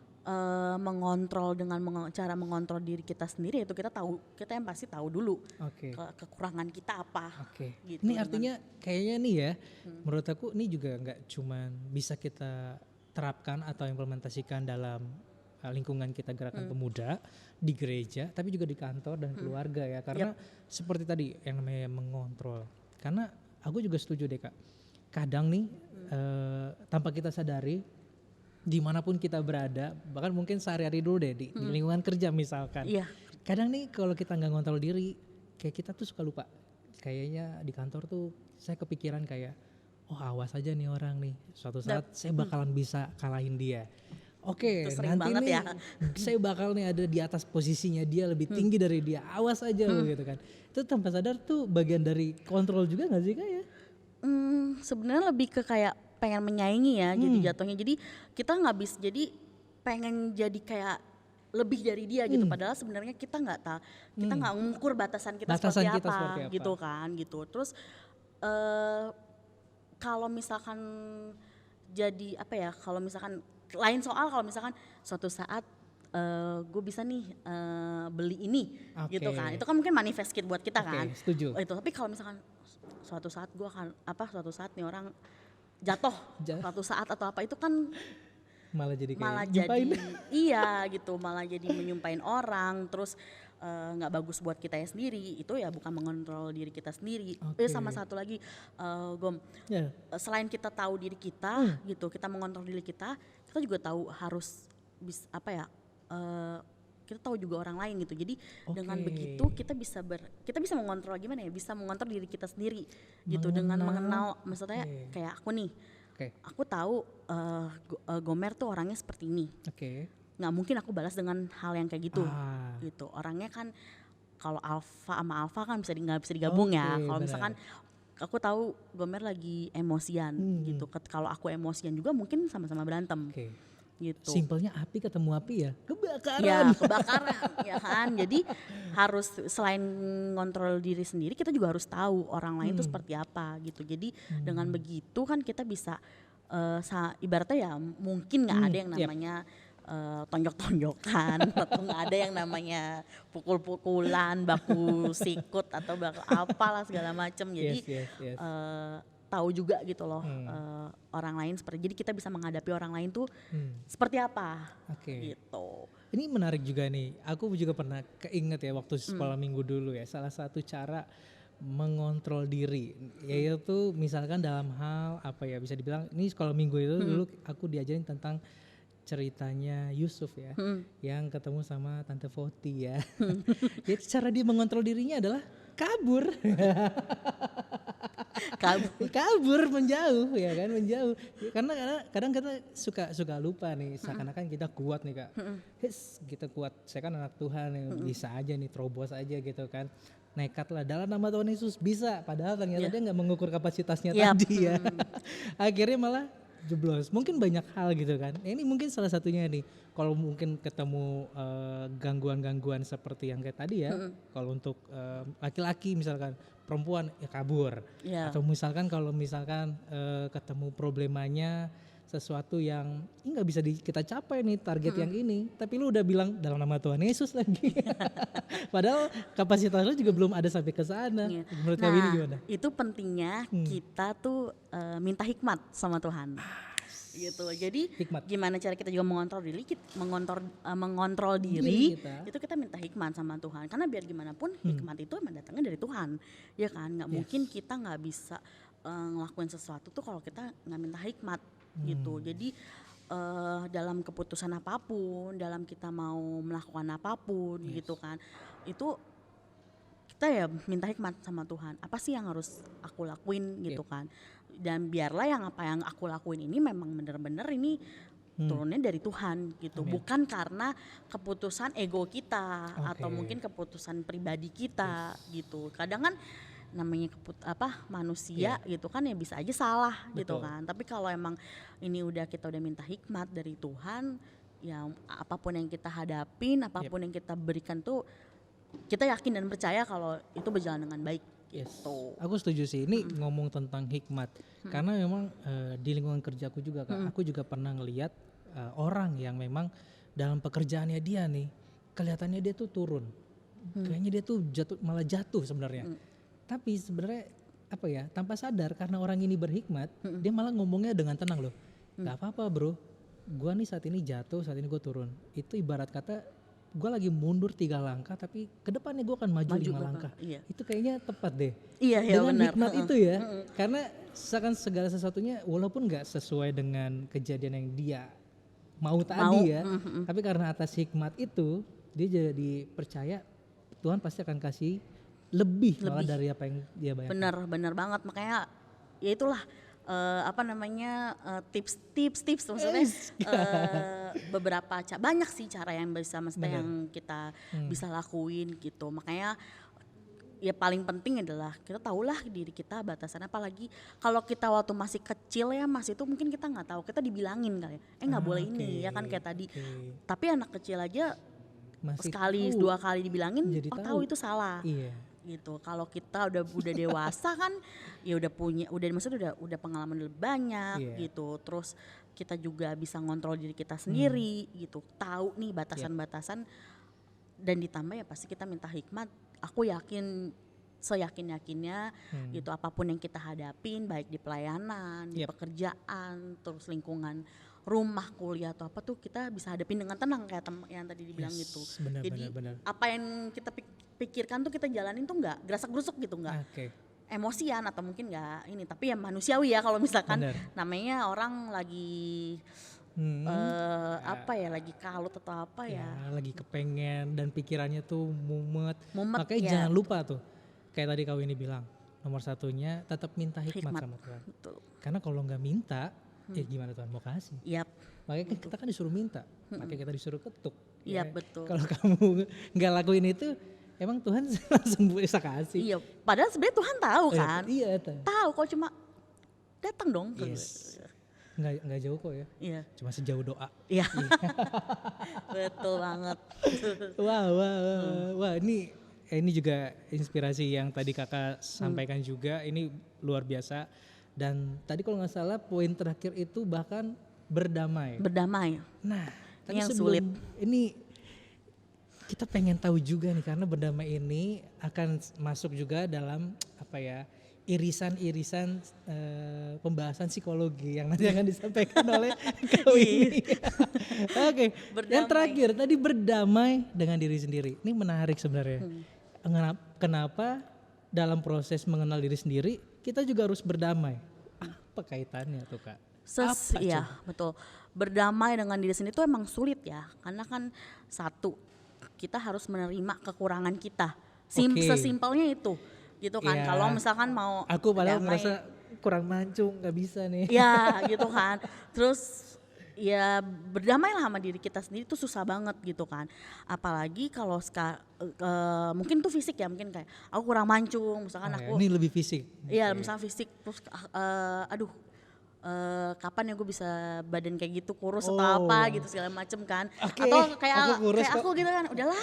Speaker 1: mengontrol dengan cara mengontrol diri kita sendiri itu kita yang pasti tahu dulu
Speaker 2: Oke.
Speaker 1: kekurangan kita apa.
Speaker 2: Oke.
Speaker 1: Gitu,
Speaker 2: Ini
Speaker 1: dengan-
Speaker 2: artinya kayaknya nih ya, menurut aku ini juga nggak cuman bisa kita terapkan atau implementasikan dalam lingkungan kita gerakan pemuda di gereja, tapi juga di kantor dan keluarga ya. Karena seperti tadi yang namanya mengontrol. Karena aku juga setuju deh Kak. Kadang nih tanpa kita sadari dimanapun kita berada, bahkan mungkin sehari-hari dulu deh di lingkungan kerja misalkan.
Speaker 1: Iya.
Speaker 2: Kadang nih kalau kita nggak ngontrol diri, kayak kita tuh suka lupa. Kayaknya di kantor tuh saya kepikiran kayak, oh awas aja nih orang nih, suatu saat saya bakalan bisa kalahin dia. Oke,
Speaker 1: Itu sering
Speaker 2: nanti
Speaker 1: banget
Speaker 2: nih
Speaker 1: ya.
Speaker 2: saya bakal nih ada di atas posisinya dia lebih tinggi dari dia, awas aja lo gitu kan. Itu tanpa sadar tuh bagian dari kontrol juga nggak sih Kak ya?
Speaker 1: Sebenarnya lebih ke kayak pengen menyaingi ya jadi jatuhnya jadi kita nggak bisa jadi pengen jadi kayak lebih dari dia gitu padahal sebenarnya kita nggak tahu kita nggak mengukur batasan kita
Speaker 2: Batasan
Speaker 1: seperti
Speaker 2: kita
Speaker 1: apa
Speaker 2: seperti apa.
Speaker 1: gitu kan gitu terus kalau misalkan jadi apa ya kalau misalkan lain soal kalau misalkan suatu saat gue bisa nih beli ini gitu
Speaker 2: Oke.
Speaker 1: kan itu kan mungkin manifest buat kita
Speaker 2: Oke,
Speaker 1: kan
Speaker 2: setuju.
Speaker 1: itu tapi kalau misalkan suatu saat gue akan suatu saat nih orang jatuh suatu saat atau apa itu kan
Speaker 2: Malah jadi kayak
Speaker 1: malah
Speaker 2: nyumpain.
Speaker 1: jadi iya gitu malah jadi menyumpain orang terus nggak bagus buat kita ya sendiri itu ya bukan mengontrol diri kita sendiri.
Speaker 2: Oke.
Speaker 1: Sama satu lagi Gom
Speaker 2: Ya.
Speaker 1: selain kita tahu diri kita gitu kita mengontrol diri kita juga tahu harus apa ya kita tahu juga orang lain gitu jadi dengan
Speaker 2: Oke.
Speaker 1: begitu kita bisa mengontrol gimana ya bisa mengontrol diri kita sendiri gitu dengan mengenal maksudnya
Speaker 2: Oke.
Speaker 1: kayak aku nih
Speaker 2: Oke.
Speaker 1: aku tahu Gomer tuh orangnya seperti ini
Speaker 2: Oke.
Speaker 1: nggak mungkin aku balas dengan hal yang kayak gitu
Speaker 2: Ah.
Speaker 1: gitu orangnya kan kalau alfa sama alfa kan nggak bisa digabung ya
Speaker 2: Oke,
Speaker 1: kalau
Speaker 2: benar.
Speaker 1: misalkan aku tahu Gomer lagi emosian gitu kalau aku emosian juga mungkin sama-sama berantem
Speaker 2: Oke.
Speaker 1: gitu
Speaker 2: Simpelnya api ketemu api ya, kebakaran.
Speaker 1: ya kebakaran ya kan jadi harus selain ngontrol diri sendiri kita juga harus tahu orang lain itu seperti apa gitu jadi dengan begitu kan kita bisa ibaratnya ya mungkin nggak ada yang
Speaker 2: Yap.
Speaker 1: namanya tonjok-tonjokan atau nggak ada yang namanya pukul-pukulan baku sikut atau baku apalah segala macam jadi
Speaker 2: Yes.
Speaker 1: tahu juga gitu loh orang lain seperti jadi kita bisa menghadapi orang lain tuh seperti apa
Speaker 2: Oke.
Speaker 1: gitu.
Speaker 2: Ini menarik juga nih. Aku juga pernah keinget ya waktu sekolah minggu dulu ya. Salah satu cara mengontrol diri yaitu misalkan dalam hal apa ya bisa dibilang ini sekolah minggu itu dulu aku diajarin tentang ceritanya Yusuf ya yang ketemu sama Tante Foti ya. Jadi cara dia mengontrol dirinya adalah kabur. kabur menjauh ya kan, menjauh. Karena kadang kita suka lupa nih, seakan-akan kita kuat nih Kak. Kita kuat, saya kan anak Tuhan nih, bisa aja nih terobos aja gitu kan. Nekat lah dalam nama Tuhan Yesus bisa, padahal ternyata dia nggak mengukur kapasitasnya tadi ya. Akhirnya malah jeblos. Mungkin banyak hal gitu kan. Ini mungkin salah satunya nih. Kalau mungkin ketemu gangguan-gangguan seperti yang kayak tadi ya. Kalau untuk laki-laki misalkan, perempuan ya kabur. Atau misalkan kalau misalkan ketemu problemanya sesuatu yang nggak bisa kita capai nih target yang ini, tapi lu udah bilang dalam nama Tuhan Yesus lagi. Padahal kapasitas lu juga belum ada sampai ke sana. Menurut kamu ini gimana?
Speaker 1: Itu pentingnya kita tuh minta hikmat sama Tuhan. Gitu. Jadi gimana cara kita juga mengontrol diri, mengontrol diri itu kita minta hikmat sama Tuhan. Karena biar gimana pun hikmat itu emang datangnya dari Tuhan, ya kan? Nggak mungkin kita nggak bisa ngelakuin sesuatu tuh kalau kita nggak minta hikmat. Gitu. Jadi dalam keputusan apapun, dalam kita mau melakukan apapun gitu kan, itu kita ya minta hikmat sama Tuhan. Apa sih yang harus aku lakuin gitu kan? Dan biarlah yang apa yang aku lakuin ini memang benar-benar ini turunnya dari Tuhan gitu. Bukan karena keputusan ego kita atau mungkin keputusan pribadi kita gitu. Kadang kan namanya manusia gitu kan ya bisa aja salah gitu kan. Tapi kalau emang ini kita udah minta hikmat dari Tuhan, ya apapun yang kita hadapin, apapun yang kita berikan tuh kita yakin dan percaya kalau itu berjalan dengan baik gitu.
Speaker 2: Aku setuju sih ini ngomong tentang hikmat. Karena memang di lingkungan kerjaku juga Kak, aku juga pernah ngelihat orang yang memang dalam pekerjaannya dia nih kelihatannya dia tuh turun. Kayaknya dia tuh malah jatuh sebenarnya. Tapi sebenarnya tanpa sadar karena orang ini berhikmat, dia malah ngomongnya dengan tenang loh. Gak apa-apa bro, gue nih saat ini jatuh, saat ini gue turun. Itu ibarat kata gue lagi mundur 3 langkah tapi ke depannya gue akan maju 5 langkah. Itu kayaknya tepat deh. Dengan benar. Hikmat itu ya, karena seakan segala sesuatunya walaupun gak sesuai dengan kejadian yang dia mau tadi ya. Tapi karena atas hikmat itu, dia jadi percaya Tuhan pasti akan kasih lebih malah dari apa yang dia bayangkan.
Speaker 1: Benar banget, makanya ya itulah tips maksudnya beberapa banyak sih cara yang yang kita bisa lakuin gitu. Makanya ya paling penting adalah kita tahulah diri kita batasan, apalagi kalau kita waktu masih kecil ya Mas, itu mungkin kita nggak tahu, kita dibilangin kali nggak boleh ini ya kan kayak tadi. Tapi anak kecil aja masih sekali 2 kali dibilangin tahu itu salah. Gitu. Kalau kita udah dewasa kan ya maksudnya udah pengalaman lebih banyak gitu. Terus kita juga bisa ngontrol diri kita sendiri gitu. Tahu nih batasan-batasan dan ditambah ya pasti kita minta hikmat. Aku yakin seyakin-yakinnya gitu, apapun yang kita hadapin baik di pelayanan, di pekerjaan, terus lingkungan rumah, kuliah atau apa tuh kita bisa hadapin dengan tenang kayak yang tadi dibilang gitu. Jadi apa yang kita pikirkan tuh kita jalanin tuh nggak gerasak-gerusuk gitu, nggak emosian atau mungkin nggak ini, tapi ya manusiawi ya kalau misalkan namanya orang lagi lagi kalut atau
Speaker 2: lagi kepengen dan pikirannya tuh mumet makanya jangan lupa tuh kayak tadi kau ini bilang, nomor satunya tetap minta hikmat sama Tuhan. Karena kalau nggak minta ya gimana Tuhan mau kasih? Makanya kita kan disuruh minta, makanya kita disuruh ketuk.
Speaker 1: Betul.
Speaker 2: Kalau kamu nggak lakuin itu, emang Tuhan langsung bisa kasih.
Speaker 1: Padahal sebenarnya Tuhan tahu kan?
Speaker 2: Tahu
Speaker 1: kok, cuma datang dong.
Speaker 2: Nggak jauh kok ya. Cuma sejauh doa.
Speaker 1: Betul banget.
Speaker 2: Wah ini juga inspirasi yang tadi kakak sampaikan juga, ini luar biasa. Dan tadi kalau nggak salah poin terakhir itu bahkan berdamai. Nah, tapi
Speaker 1: yang
Speaker 2: sebelum
Speaker 1: sulit.
Speaker 2: Ini kita pengen tahu juga nih, karena berdamai ini akan masuk juga dalam irisan-irisan pembahasan psikologi yang nanti akan disampaikan oleh kau ini. Oke. Yang terakhir tadi berdamai dengan diri sendiri. Ini menarik sebenarnya. Kenapa dalam proses mengenal diri sendiri kita juga harus berdamai? Apa kaitannya tuh Kak?
Speaker 1: Betul. Berdamai dengan diri sendiri itu emang sulit ya, karena kan satu, kita harus menerima kekurangan kita. Sesimpelnya itu. gitu kan.
Speaker 2: Iya.
Speaker 1: Kalau misalkan mau
Speaker 2: Aku padahal
Speaker 1: damai,
Speaker 2: merasa kurang mancung, nggak bisa nih.
Speaker 1: ya gitu kan. Terus ya berdamailah sama diri kita sendiri itu susah banget gitu kan. Apalagi kalau mungkin tuh fisik ya, mungkin kayak aku kurang mancung, misalkan
Speaker 2: Oh ya,
Speaker 1: aku
Speaker 2: ini lebih fisik.
Speaker 1: iya
Speaker 2: Oke.
Speaker 1: misalnya fisik terus aduh kapan ya gue bisa badan kayak gitu kurus atau apa
Speaker 2: Oh.
Speaker 1: gitu segala macem kan.
Speaker 2: Oke,
Speaker 1: Atau
Speaker 2: aku kurus
Speaker 1: kayak
Speaker 2: kok.
Speaker 1: aku gitu kan, udahlah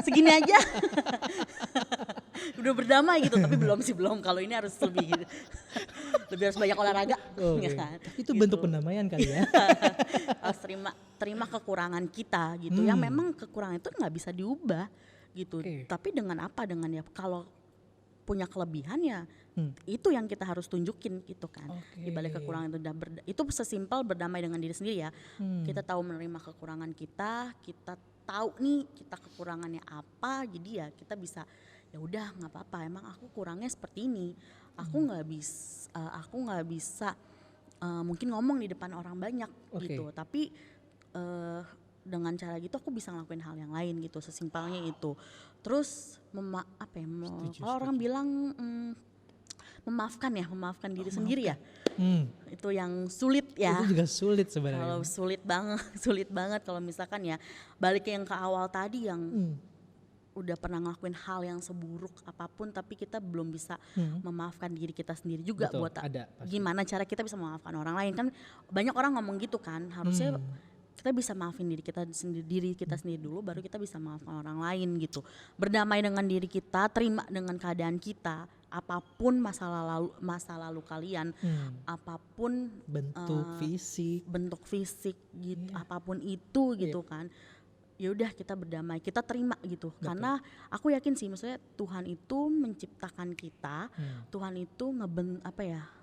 Speaker 1: segini aja. Udah berdamai gitu, tapi belum sih belum. Kalau ini harus lebih gitu. Lebih harus banyak olahraga,
Speaker 2: Oke.
Speaker 1: ya kan.
Speaker 2: Itu
Speaker 1: Gitu.
Speaker 2: bentuk pendamaian kali ya.
Speaker 1: Harus terima kekurangan kita gitu. Yang memang kekurangan itu nggak bisa diubah gitu.
Speaker 2: Oke.
Speaker 1: Tapi dengan apa? Dengan ya kalau punya kelebihan ya itu yang kita harus tunjukin gitu kan.
Speaker 2: Oke.
Speaker 1: Di balik kekurangan itu sesimpel berdamai dengan diri sendiri ya. Kita tahu menerima kekurangan kita tahu nih kita kekurangannya apa, jadi ya kita bisa ya udah nggak apa-apa, emang aku kurangnya seperti ini. Aku nggak bisa mungkin ngomong di depan orang banyak
Speaker 2: Oke.
Speaker 1: gitu, tapi dengan cara gitu aku bisa ngelakuin hal yang lain gitu, sesimpelnya itu. Terus kalau orang bilang memaafkan diri sendiri ya, itu yang sulit ya.
Speaker 2: Itu juga sulit sebenarnya.
Speaker 1: Kalau sulit banget kalau misalkan ya balik yang ke awal tadi yang udah pernah ngelakuin hal yang seburuk apapun tapi kita belum bisa memaafkan diri kita sendiri juga.
Speaker 2: Betul,
Speaker 1: buat
Speaker 2: ada, pasti.
Speaker 1: gimana cara kita bisa memaafkan orang lain kan banyak orang ngomong gitu kan, harusnya kita bisa maafin diri kita sendiri dulu baru kita bisa maafkan orang lain gitu. Berdamai dengan diri kita, terima dengan keadaan kita, apapun masa lalu kalian, apapun
Speaker 2: bentuk fisik
Speaker 1: gitu, apapun itu gitu kan. Ya udah kita berdamai, kita terima gitu.
Speaker 2: Betul.
Speaker 1: Karena aku yakin sih maksudnya Tuhan itu menciptakan kita, Tuhan itu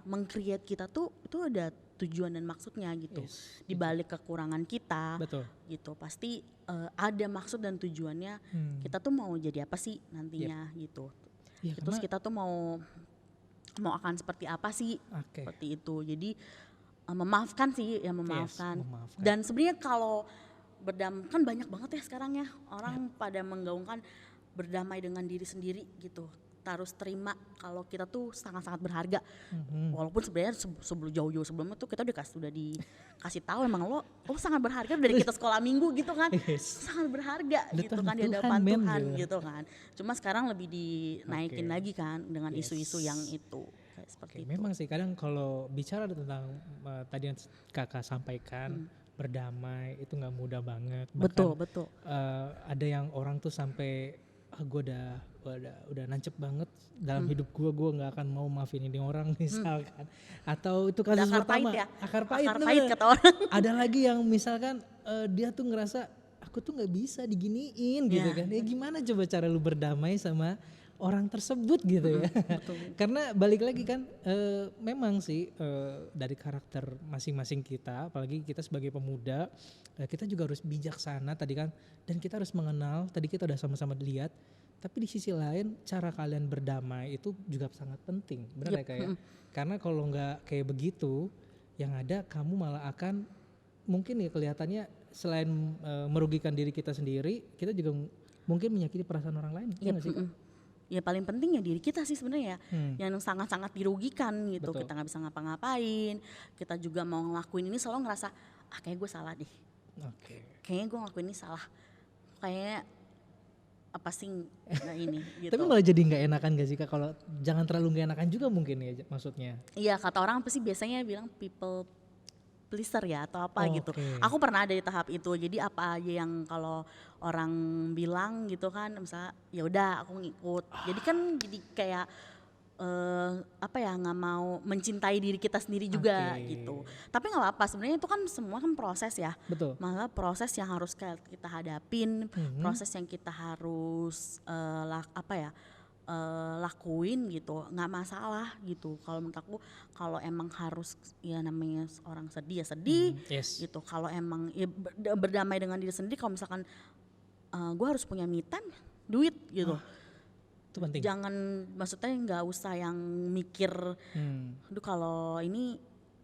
Speaker 1: meng-create kita tuh itu ada tujuan dan maksudnya gitu.
Speaker 2: Yes,
Speaker 1: Di balik kekurangan kita
Speaker 2: betul.
Speaker 1: gitu pasti ada maksud dan tujuannya. Kita tuh mau jadi apa sih nantinya gitu.
Speaker 2: Ya,
Speaker 1: Terus kita tuh mau akan seperti apa sih?
Speaker 2: Oke.
Speaker 1: Seperti itu. Jadi memaafkan sih ya, memaafkan.
Speaker 2: memaafkan.
Speaker 1: Dan sebenarnya kalau kan banyak banget ya sekarang ya orang pada menggaungkan berdamai dengan diri sendiri gitu. Harus terima kalau kita tuh sangat-sangat berharga. Walaupun sebenarnya jauh-jauh sebelumnya tuh kita udah dikasih tahu emang lo sangat berharga dari kita sekolah minggu gitu kan.
Speaker 2: Yes.
Speaker 1: Sangat berharga gitu kan di
Speaker 2: Tuhan,
Speaker 1: hadapan
Speaker 2: men,
Speaker 1: Tuhan
Speaker 2: gitu.
Speaker 1: gitu kan. Cuma sekarang lebih dinaikin
Speaker 2: Oke.
Speaker 1: lagi kan dengan
Speaker 2: Yes.
Speaker 1: isu-isu yang itu. Kayak seperti
Speaker 2: Oke,
Speaker 1: itu.
Speaker 2: memang sih kadang kalau bicara tentang tadi yang kakak sampaikan berdamai itu nggak mudah banget.
Speaker 1: Betul,
Speaker 2: Bahkan,
Speaker 1: betul.
Speaker 2: ada yang orang tuh sampai gue udah nancep banget dalam hidup gue nggak akan mau maafin ini orang misalkan. Atau itu kasus
Speaker 1: Akar
Speaker 2: pertama
Speaker 1: pahit ya.
Speaker 2: akar pahit,
Speaker 1: Akar
Speaker 2: bener.
Speaker 1: pahit kata orang.
Speaker 2: Ada lagi yang misalkan dia tuh ngerasa aku tuh nggak bisa diginiin gitu
Speaker 1: Ya.
Speaker 2: kan. Ya gimana coba cara lu berdamai sama orang tersebut gitu ya. Karena balik lagi kan memang sih dari karakter masing-masing kita, apalagi kita sebagai pemuda, kita juga harus bijaksana tadi kan, dan kita harus mengenal, tadi kita udah sama-sama lihat, tapi di sisi lain cara kalian berdamai itu juga sangat penting, benar ya kayak. Karena kalau nggak kayak begitu, yang ada kamu malah akan mungkin ya kelihatannya selain merugikan diri kita sendiri, kita juga mungkin menyakiti perasaan orang lain. Iya nggak sih, Kak?
Speaker 1: Ya paling penting ya diri kita sih sebenarnya yang sangat-sangat dirugikan gitu.
Speaker 2: Betul.
Speaker 1: Kita nggak bisa ngapa-ngapain, kita juga mau ngelakuin ini selalu ngerasa kayaknya gue salah deh,
Speaker 2: Oke.
Speaker 1: kayaknya gue ngelakuin ini salah, kayaknya apa sih nggak ini gitu.
Speaker 2: Tapi malah jadi nggak enakan gak sih Kak, kalau jangan terlalu nggak enakan juga mungkin ya maksudnya.
Speaker 1: Iya kata orang apa sih biasanya bilang people pleaser ya atau apa
Speaker 2: Oh,
Speaker 1: gitu.
Speaker 2: oke.
Speaker 1: Aku pernah ada di tahap itu. Jadi apa aja yang kalau orang bilang gitu kan, misalnya ya udah aku ngikut. Jadi kan jadi kayak nggak mau mencintai diri kita sendiri juga
Speaker 2: Oke.
Speaker 1: gitu. Tapi nggak apa-apa. Sebenarnya itu kan semua kan proses ya.
Speaker 2: Betul.
Speaker 1: Malah proses yang harus kita hadapin, proses yang kita harus lakuin gitu, nggak masalah gitu. Kalau menurut aku kalau emang harus ya namanya orang sedih ya sedih
Speaker 2: Yes.
Speaker 1: gitu. Kalau emang ya berdamai dengan diri sendiri, kalau misalkan gue harus punya me time, duit gitu.
Speaker 2: Itu penting.
Speaker 1: Jangan maksudnya nggak usah yang mikir, aduh kalau ini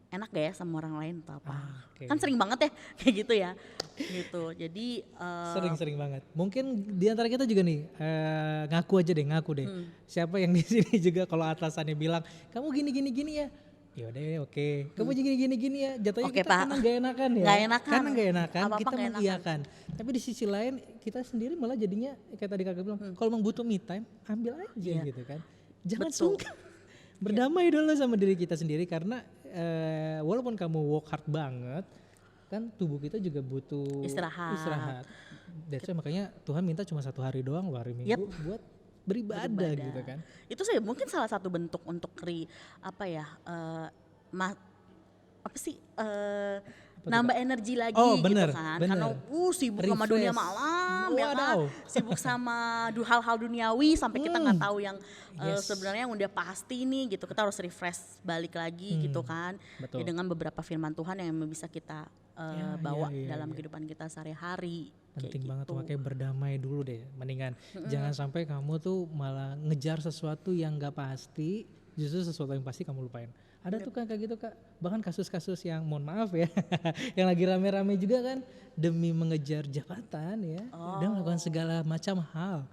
Speaker 1: enak gak ya sama orang lain atau apa.
Speaker 2: Oke.
Speaker 1: Kan sering banget ya kayak gitu ya. Gitu. Jadi
Speaker 2: Sering banget. Mungkin di antara kita juga nih ngaku deh. Siapa yang di sini juga kalau atasannya bilang kamu gini ya. Ya udah oke. Kamu gini ya. Jatuhnya
Speaker 1: Oke,
Speaker 2: kita
Speaker 1: Pak.
Speaker 2: karena gak enakan ya.
Speaker 1: Nggak enakan.
Speaker 2: Karena gak enakan
Speaker 1: Apa-apa
Speaker 2: kita
Speaker 1: nggak enakan.
Speaker 2: mengiyakan. Tapi di sisi lain kita sendiri malah jadinya kayak tadi kakak bilang kalau emang butuh me time ambil aja
Speaker 1: Iya.
Speaker 2: gitu kan. Jangan
Speaker 1: Betul.
Speaker 2: sungkan. Berdamai dulu sama diri kita sendiri karena walaupun kamu work hard banget kan tubuh kita juga butuh
Speaker 1: Istirahat.
Speaker 2: That's why makanya Tuhan minta cuma 1 hari doang loh, hari Minggu
Speaker 1: Yep.
Speaker 2: buat beribadah gitu kan.
Speaker 1: Itu sih mungkin salah satu bentuk untuk nambah energi lagi
Speaker 2: bener,
Speaker 1: gitu kan.
Speaker 2: bener.
Speaker 1: Karena sibuk sama dunia
Speaker 2: Refresh.
Speaker 1: malam ya kan.
Speaker 2: Wadaw.
Speaker 1: Sibuk sama hal-hal duniawi sampai kita nggak tahu yang
Speaker 2: Yes.
Speaker 1: sebenarnya yang udah pasti nih gitu. Kita harus refresh balik lagi gitu kan.
Speaker 2: Betul.
Speaker 1: Ya, dengan beberapa firman Tuhan yang bisa kita bawa dalam
Speaker 2: iya.
Speaker 1: kehidupan kita sehari-hari.
Speaker 2: Penting
Speaker 1: kayak
Speaker 2: banget
Speaker 1: gitu.
Speaker 2: makanya berdamai dulu deh. Mendingan jangan sampai kamu tuh malah ngejar sesuatu yang gak pasti, justru sesuatu yang pasti kamu lupain. Ada tuh kan kayak gitu Kak, bahkan kasus-kasus yang mohon maaf ya, yang lagi rame-rame juga kan demi mengejar jabatan ya, dan melakukan segala macam hal.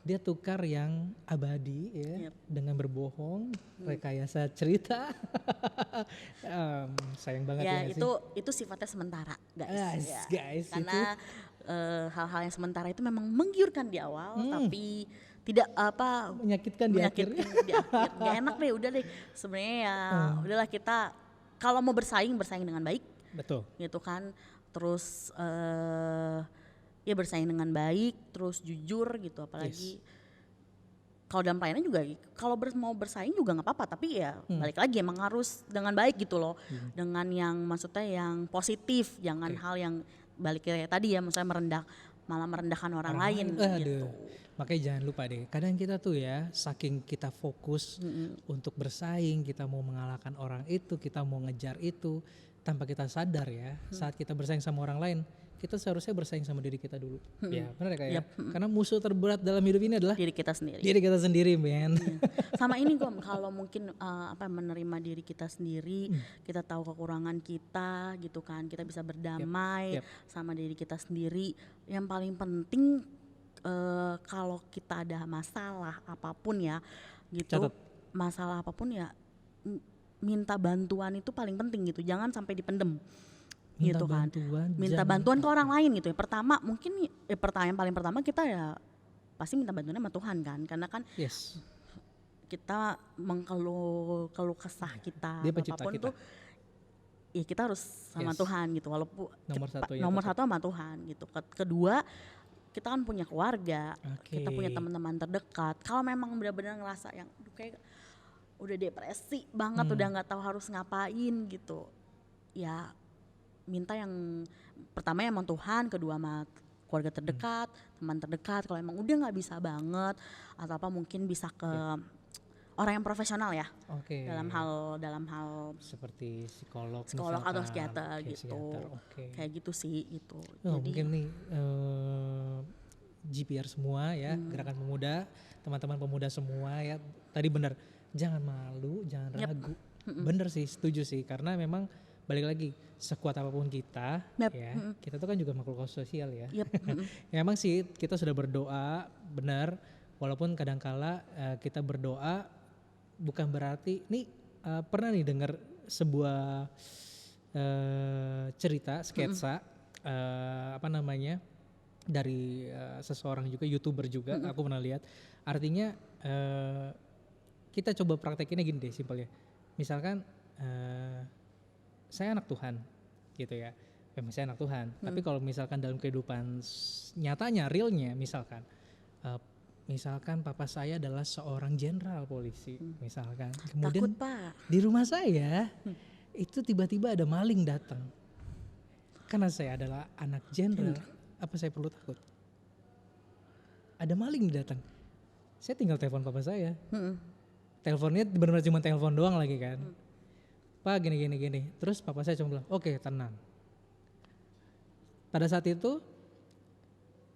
Speaker 2: Dia tukar yang abadi ya dengan berbohong, rekayasa cerita. Sayang banget ya,
Speaker 1: Ya
Speaker 2: nggak sih?
Speaker 1: itu sifatnya sementara guys.
Speaker 2: Yes,
Speaker 1: Ya.
Speaker 2: guys,
Speaker 1: Karena hal-hal yang sementara itu memang menggiurkan di awal, tapi tidak
Speaker 2: Menyakitkan di akhir.
Speaker 1: menyakitkan di akhir. Gak enak deh, udah deh. Sebenarnya ya udahlah kita kalau mau bersaing dengan baik
Speaker 2: Betul.
Speaker 1: gitu kan. Terus ya bersaing dengan baik, terus jujur gitu, apalagi kalau dalam pelayanan juga kalau mau bersaing juga nggak apa-apa, tapi ya balik lagi emang harus dengan baik gitu loh, dengan yang maksudnya yang positif, jangan hal yang balik kayak tadi ya, maksudnya malah merendahkan orang lain gitu.
Speaker 2: Aduh. Makanya jangan lupa deh, kadang kita tuh ya saking kita fokus untuk bersaing, kita mau mengalahkan orang itu, kita mau ngejar itu, tanpa kita sadar ya, saat kita bersaing sama orang lain, kita seharusnya bersaing sama diri kita dulu. Ya benar ya Kak ya? Karena musuh terberat dalam hidup ini adalah
Speaker 1: Diri kita sendiri.
Speaker 2: diri kita sendiri men.
Speaker 1: Sama ini Gom, kalau mungkin menerima diri kita sendiri, kita tahu kekurangan kita gitu kan, kita bisa berdamai
Speaker 2: Yep.
Speaker 1: sama diri kita sendiri. Yang paling penting kalau kita ada masalah apapun ya gitu,
Speaker 2: Catat.
Speaker 1: masalah apapun ya minta bantuan itu paling penting gitu, jangan sampai dipendem.
Speaker 2: Minta
Speaker 1: Gitu kan.
Speaker 2: bantuan,
Speaker 1: Minta
Speaker 2: jangan
Speaker 1: bantuan ke orang lain gitu ya. Pertama mungkin yang paling pertama kita ya pasti minta bantuan sama Tuhan kan, karena kan
Speaker 2: Yes.
Speaker 1: kita keluh kesah kita
Speaker 2: Dia
Speaker 1: atau
Speaker 2: pencipta
Speaker 1: apapun
Speaker 2: kita.
Speaker 1: tuh ya kita harus sama
Speaker 2: Yes.
Speaker 1: Tuhan gitu, walaupun
Speaker 2: Nomor satu ya
Speaker 1: nomor
Speaker 2: tetap.
Speaker 1: satu sama Tuhan gitu. Kedua kita kan punya keluarga,
Speaker 2: Oke.
Speaker 1: kita punya teman-teman terdekat. Kalau memang benar-benar ngerasa yang kayak udah depresi banget, udah nggak tahu harus ngapain gitu, ya minta yang pertama emang Tuhan, kedua sama keluarga terdekat, teman terdekat. Kalau emang udah nggak bisa banget atau apa mungkin bisa ke orang yang profesional ya,
Speaker 2: Oke.
Speaker 1: dalam hal
Speaker 2: Seperti psikolog
Speaker 1: atau
Speaker 2: misalkan.
Speaker 1: psikiater
Speaker 2: Oke,
Speaker 1: gitu.
Speaker 2: psikiater, oke.
Speaker 1: Kayak gitu sih gitu.
Speaker 2: Oh,
Speaker 1: Jadi
Speaker 2: mungkin nih GPR semua ya, Gerakan Pemuda, teman-teman pemuda semua ya. Tadi benar, jangan malu, jangan ragu. Bener sih, setuju sih, karena memang balik lagi sekuat apapun kita
Speaker 1: Yep.
Speaker 2: ya, kita tuh kan juga makhluk sosial ya.
Speaker 1: yep,
Speaker 2: Ya emang sih kita sudah berdoa, benar, walaupun kadangkala kita berdoa bukan berarti nih pernah nih dengar sebuah cerita sketsa apa namanya dari seseorang juga YouTuber juga, aku pernah lihat. Artinya kita coba praktekinnya gini deh simpelnya. Misalkan saya anak Tuhan gitu ya. Saya anak Tuhan. Tapi kalau misalkan dalam kehidupan nyatanya, realnya misalkan misalkan papa saya adalah seorang jenderal polisi misalkan. Kemudian
Speaker 1: takut Pak.
Speaker 2: di rumah saya itu tiba-tiba ada maling datang. Karena saya adalah anak jenderal, apa saya perlu takut? Ada maling datang. Saya tinggal telepon papa saya. Teleponnya benar-benar cuma telepon doang lagi kan. Pak gini. Terus papa saya cuma bilang, "Oke, tenang." Pada saat itu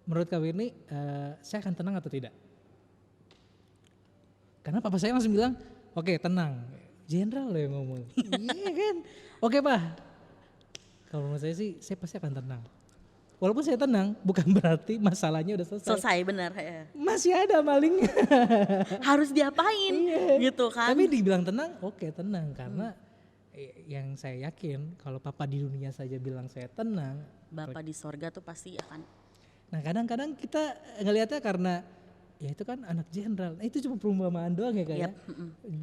Speaker 2: menurut kau ini saya akan tenang atau tidak? Karena papa saya langsung bilang, "Oke, tenang." Jenderal loh yang ngomong. Iya kan? Oke Pak, kalau menurut saya sih saya pasti akan tenang. Walaupun saya tenang bukan berarti masalahnya udah selesai.
Speaker 1: Selesai bener ya.
Speaker 2: Masih ada malingnya.
Speaker 1: Harus diapain gitu kan.
Speaker 2: Tapi dibilang tenang, oke tenang karena yang saya yakin kalau Papa di dunia saja bilang saya tenang.
Speaker 1: Bapak di sorga tuh pasti akan.
Speaker 2: Nah kadang-kadang kita ngelihatnya karena ya itu kan anak jenderal. Nah, itu cuma perumpamaan doang ya Kak ya.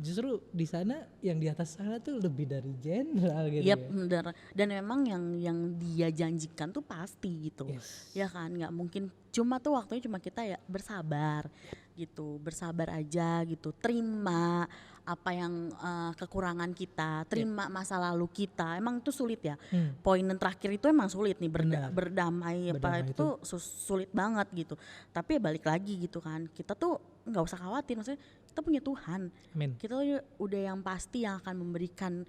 Speaker 2: Justru di sana yang di atas sana tuh lebih dari jenderal gitu ya.
Speaker 1: Bener. Dan memang yang dia janjikan tuh pasti gitu.
Speaker 2: Yes.
Speaker 1: Ya kan, nggak mungkin cuma tuh waktunya cuma kita ya bersabar gitu. Bersabar aja gitu. Terima apa yang kekurangan kita, terima masa lalu kita. Emang itu sulit ya. Poin yang terakhir itu emang sulit nih berdamai apa itu tuh sulit banget gitu. Tapi ya balik lagi gitu kan. Kita tuh nggak usah khawatir, maksudnya kita punya Tuhan.
Speaker 2: Amin.
Speaker 1: Kita udah yang pasti yang akan memberikan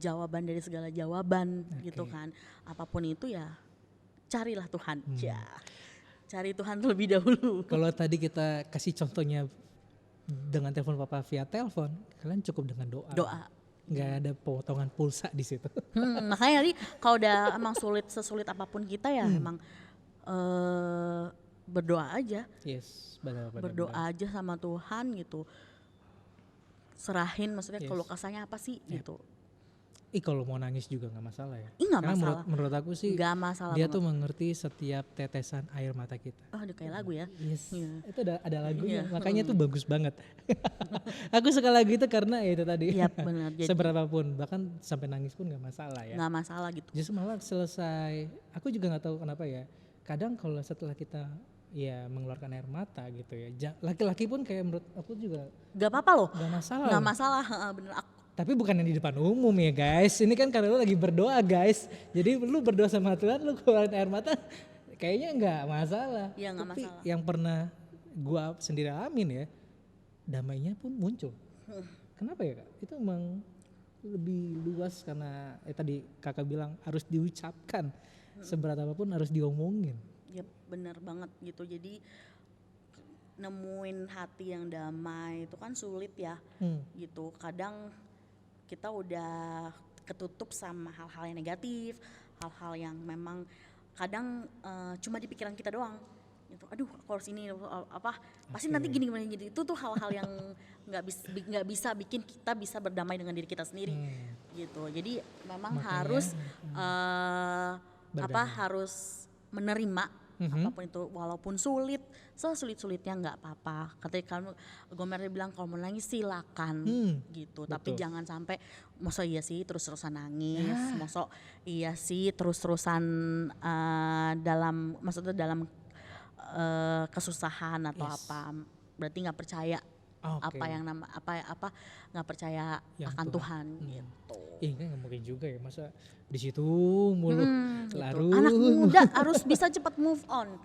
Speaker 1: jawaban dari segala jawaban gitu kan. Apapun itu ya carilah Tuhan. Ya. Cari Tuhan terlebih dahulu.
Speaker 2: Kalau tadi kita kasih contohnya dengan telepon Papa via telepon, kalian cukup dengan doa. Nggak ada potongan pulsa di situ.
Speaker 1: Makanya tadi kalau udah emang sesulit apapun kita ya emang berdoa aja.
Speaker 2: Yes, benar.
Speaker 1: Berdoa aja sama Tuhan gitu. Serahin maksudnya kalau kasarnya apa sih gitu.
Speaker 2: Kalau mau nangis juga nggak masalah ya.
Speaker 1: Nggak
Speaker 2: Karena
Speaker 1: masalah.
Speaker 2: menurut aku sih
Speaker 1: Nggak masalah
Speaker 2: dia
Speaker 1: banget.
Speaker 2: tuh mengerti setiap tetesan air mata kita.
Speaker 1: Oh udah kayak lagu ya.
Speaker 2: Yes.
Speaker 1: Iya.
Speaker 2: Itu ada lagunya, makanya tuh bagus banget. Aku suka lagu itu karena ya itu tadi.
Speaker 1: Iya benar. Jadi
Speaker 2: Seberapapun, bahkan sampai nangis pun nggak masalah ya.
Speaker 1: nggak masalah gitu.
Speaker 2: Justru malah selesai, aku juga nggak tahu kenapa ya. Kadang kalau setelah kita ya mengeluarkan air mata gitu ya, laki-laki pun kayak menurut aku juga
Speaker 1: Gak apa-apa loh.
Speaker 2: nggak masalah.
Speaker 1: Nggak
Speaker 2: loh.
Speaker 1: masalah. Bener.
Speaker 2: Tapi bukan yang di depan umum ya guys. Ini kan karena lu lagi berdoa guys. Jadi lu berdoa sama Tuhan, lu keluarin air mata, kayaknya nggak masalah.
Speaker 1: Iya nggak
Speaker 2: Tapi
Speaker 1: masalah.
Speaker 2: yang pernah gua sendiri alamin ya, damainya pun muncul. Kenapa ya Kak? Itu emang lebih luas karena tadi kakak bilang harus diucapkan. Seberat apapun harus diomongin.
Speaker 1: Ya bener banget gitu. Jadi nemuin hati yang damai itu kan sulit ya gitu. Kadang kita udah ketutup sama hal-hal yang negatif, hal-hal yang memang kadang cuma di pikiran kita doang gitu. Aduh aku harus ini apa pasti nanti gini jadi itu tuh hal-hal yang nggak bisa bikin kita bisa berdamai dengan diri kita sendiri gitu. Jadi memang
Speaker 2: Makanya,
Speaker 1: harus harus menerima apapun itu walaupun sulit, sesulit-sulitnya nggak apa-apa. Ketika Gomer bilang kalau mau nangis silakan gitu, tapi jangan sampai masa iya sih terus-terusan nangis, masa iya sih terus-terusan maksudnya dalam kesusahan atau apa, berarti nggak percaya apa yang nggak percaya yang akan Tuhan gitu.
Speaker 2: Kan nggak mungkin juga ya, masa di situ mulu larut.
Speaker 1: Anak muda harus bisa cepat move on.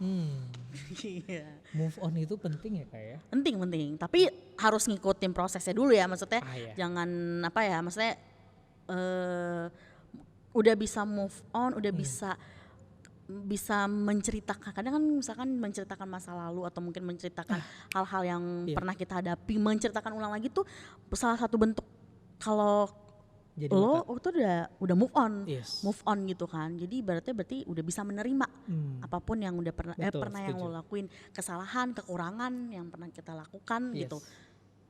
Speaker 1: Iya.
Speaker 2: Move on itu penting ya Kak ya?
Speaker 1: Penting, tapi harus ngikutin prosesnya dulu ya, maksudnya
Speaker 2: Iya.
Speaker 1: jangan maksudnya udah bisa move on, udah bisa menceritakan, kadang kan misalkan menceritakan masa lalu atau mungkin menceritakan hal-hal yang pernah kita hadapi, menceritakan ulang lagi tuh salah satu bentuk kalau
Speaker 2: Jadi
Speaker 1: lo tuh udah move on,
Speaker 2: Yes.
Speaker 1: move on gitu kan. Jadi berarti udah bisa menerima apapun yang udah pernah
Speaker 2: Betul,
Speaker 1: yang
Speaker 2: setuju.
Speaker 1: lo lakuin, kesalahan, kekurangan yang pernah kita lakukan
Speaker 2: Yes.
Speaker 1: gitu.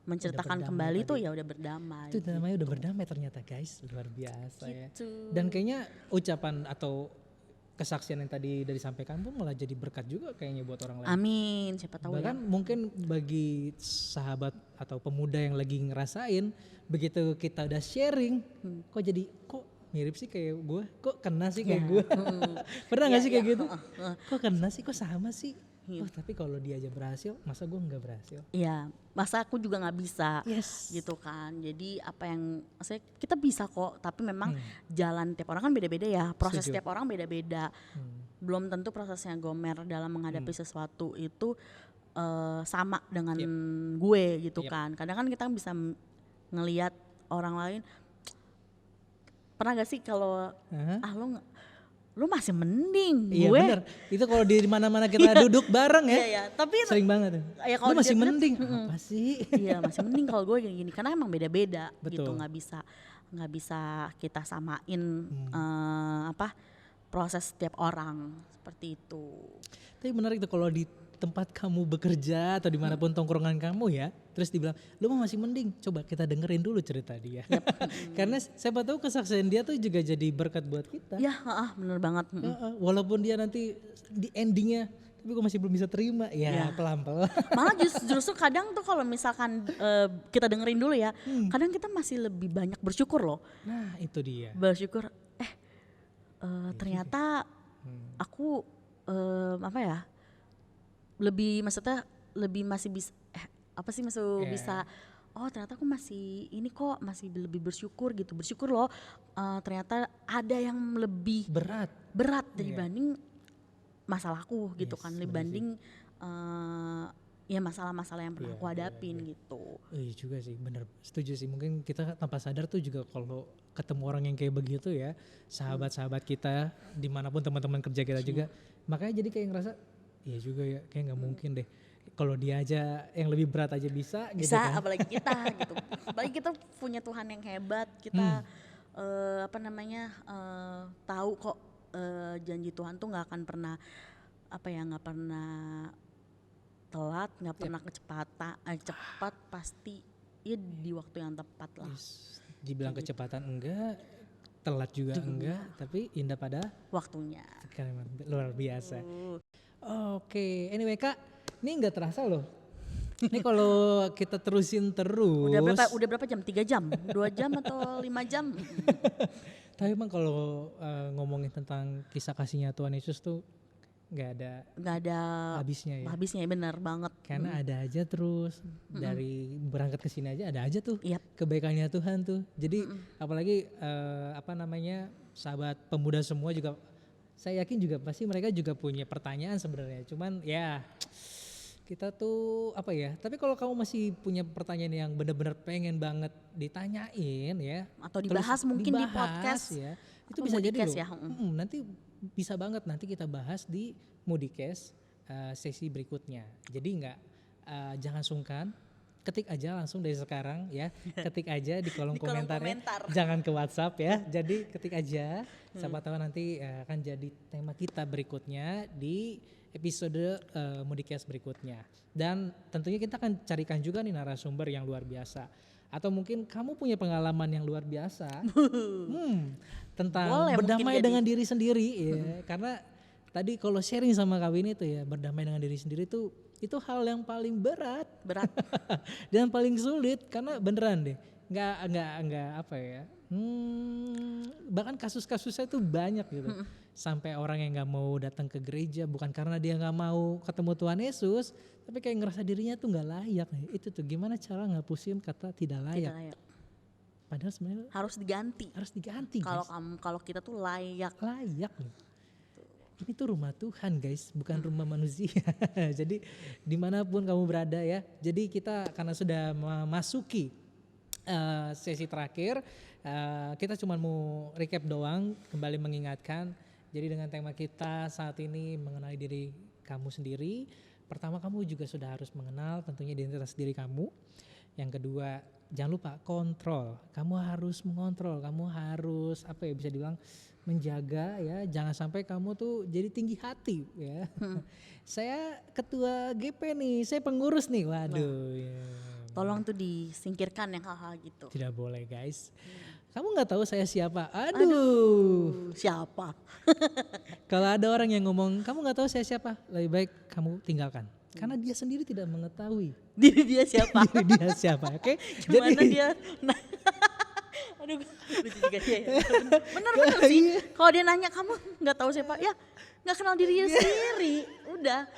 Speaker 1: Menceritakan
Speaker 2: berdamai
Speaker 1: kembali tuh
Speaker 2: tadi.
Speaker 1: ya udah berdamai.
Speaker 2: Itu namanya udah berdamai ternyata guys, luar biasa ya.
Speaker 1: Gitu.
Speaker 2: Dan kayaknya ucapan atau kesaksian yang tadi dari disampaikan pun malah jadi berkat juga kayaknya buat orang lain.
Speaker 1: Amin, siapa tahu
Speaker 2: Bahkan
Speaker 1: ya.
Speaker 2: mungkin bagi sahabat atau pemuda yang lagi ngerasain, begitu kita udah sharing, kok mirip sih kayak gue, kok kena sih kayak gue. Pernah gak sih kayak gitu? Kok kena sih, kok sama sih? Oh tapi kalau dia aja berhasil, masa gue nggak berhasil?
Speaker 1: Iya, masa aku juga nggak bisa.
Speaker 2: Yes.
Speaker 1: Gitu kan. Jadi apa yang maksudnya kita bisa kok, tapi memang jalan tiap orang kan beda-beda ya. Proses
Speaker 2: Setuju.
Speaker 1: tiap orang beda-beda. Belum tentu prosesnya Gomer dalam menghadapi sesuatu itu sama dengan gue gitu kan. Kadang kan kita bisa ngelihat orang lain, pernah gak sih kalau lo lu masih mending
Speaker 2: Iya
Speaker 1: gue.
Speaker 2: bener, itu kalau di mana-mana kita duduk bareng ya,
Speaker 1: Iya, tapi
Speaker 2: sering banget.
Speaker 1: ya
Speaker 2: Lu
Speaker 1: kalau
Speaker 2: masih
Speaker 1: dilihat-lihat,
Speaker 2: mending, apa sih?
Speaker 1: iya masih mending kalau gue kayak gini karena emang beda-beda gitu,
Speaker 2: Betul.
Speaker 1: nggak bisa kita samain proses setiap orang seperti itu.
Speaker 2: Tapi menarik tuh kalau di tempat kamu bekerja atau dimanapun tongkrongan kamu ya, terus dibilang, lu mah masih mending, coba kita dengerin dulu cerita dia. Karena siapa tahu kesaksian dia tuh juga jadi berkat buat kita.
Speaker 1: Ya, bener banget.
Speaker 2: Walaupun dia nanti di endingnya, tapi gue masih belum bisa terima, ya pelan-pelan.
Speaker 1: Malah justru kadang tuh kalau misalkan kita dengerin dulu ya, kadang kita masih lebih banyak bersyukur loh.
Speaker 2: Nah itu dia.
Speaker 1: Bersyukur, ternyata aku lebih maksudnya lebih masih bisa bisa, oh ternyata aku masih ini kok, masih lebih bersyukur gitu, bersyukur loh ternyata ada yang lebih berat dibanding masalahku gitu kan, dibanding ya masalah-masalah yang pernah aku hadapin gitu.
Speaker 2: Iya juga sih, bener, setuju sih. Mungkin kita tanpa sadar tuh juga kalau ketemu orang yang kayak begitu ya, sahabat-sahabat kita, dimanapun teman-teman kerja kita juga, makanya jadi kayak ngerasa, iya juga ya, kayak nggak mungkin deh. Kalau dia aja yang lebih berat aja bisa gitu kan.
Speaker 1: Apalagi kita gitu. Apalagi kita punya Tuhan yang hebat, kita tahu kok janji Tuhan tuh nggak akan pernah nggak pernah telat, nggak pernah cepat, pasti ya di waktu yang tepat lah.
Speaker 2: Dibilang kecepatan enggak, telat juga enggak, tapi indah pada
Speaker 1: waktunya.
Speaker 2: Keren, luar biasa. Oke, anyway Kak, ini nggak terasa loh. Ini kalau kita terusin terus.
Speaker 1: Udah berapa jam? 3 jam? 2 jam atau 5 jam?
Speaker 2: Tapi emang kalau ngomongin tentang kisah kasihnya Tuhan Yesus tuh nggak ada habisnya ya.
Speaker 1: Habisnya benar banget.
Speaker 2: Karena ada aja terus dari berangkat ke sini aja ada aja tuh kebaikannya Tuhan tuh. Jadi apalagi sahabat pemuda semua juga, saya yakin juga pasti mereka juga punya pertanyaan sebenarnya. Cuman ya kita tuh tapi kalau kamu masih punya pertanyaan yang benar-benar pengen banget ditanyain ya,
Speaker 1: atau dibahas mungkin di podcast
Speaker 2: ya, itu bisa jadi loh.
Speaker 1: Ya.
Speaker 2: Nanti bisa banget nanti kita bahas di Mudikes sesi berikutnya. Jadi jangan sungkan, ketik aja langsung dari sekarang ya, ketik aja di kolom komentarnya, jangan ke WhatsApp ya. Jadi ketik aja, siapa tahu nanti akan jadi tema kita berikutnya di episode Mudikes berikutnya. Dan tentunya kita akan carikan juga nih narasumber yang luar biasa. Atau mungkin kamu punya pengalaman yang luar biasa tentang berdamai dengan diri sendiri ya. Karena tadi kalau sharing sama Kawin itu ya, berdamai dengan diri sendiri itu hal yang paling berat dan paling sulit, karena beneran deh nggak bahkan kasus-kasusnya itu banyak gitu. Sampai orang yang nggak mau datang ke gereja bukan karena dia nggak mau ketemu Tuhan Yesus, tapi kayak ngerasa dirinya tuh nggak layak. Itu tuh gimana cara ngapusin kata tidak layak. Padahal sebenarnya
Speaker 1: harus diganti. Kalau kita tuh layak loh.
Speaker 2: Ini tuh rumah Tuhan guys, bukan rumah manusia. Jadi dimanapun kamu berada ya. Jadi kita karena sudah memasuki sesi terakhir, kita cuma mau recap doang, kembali mengingatkan. Jadi dengan tema kita saat ini mengenali diri kamu sendiri. Pertama, kamu juga sudah harus mengenal tentunya identitas diri kamu. Yang kedua, jangan lupa kontrol. Kamu harus mengontrol, kamu harus bisa dibilang menjaga ya, jangan sampai kamu tuh jadi tinggi hati ya. Saya ketua GP nih, saya pengurus nih, waduh. Ya.
Speaker 1: Tolong tuh disingkirkan yang hal-hal gitu.
Speaker 2: Tidak boleh guys. Kamu nggak tahu saya siapa? Aduh.
Speaker 1: Siapa?
Speaker 2: Kalau ada orang yang ngomong kamu nggak tahu saya siapa, lebih baik kamu tinggalkan. Karena dia sendiri tidak mengetahui
Speaker 1: diri dia siapa.
Speaker 2: Oke?
Speaker 1: Gimana dia? Aduh, lucu juga dia ya. Bener sih. Kalau dia nanya kamu nggak tahu siapa, ya nggak kenal dirinya sendiri, udah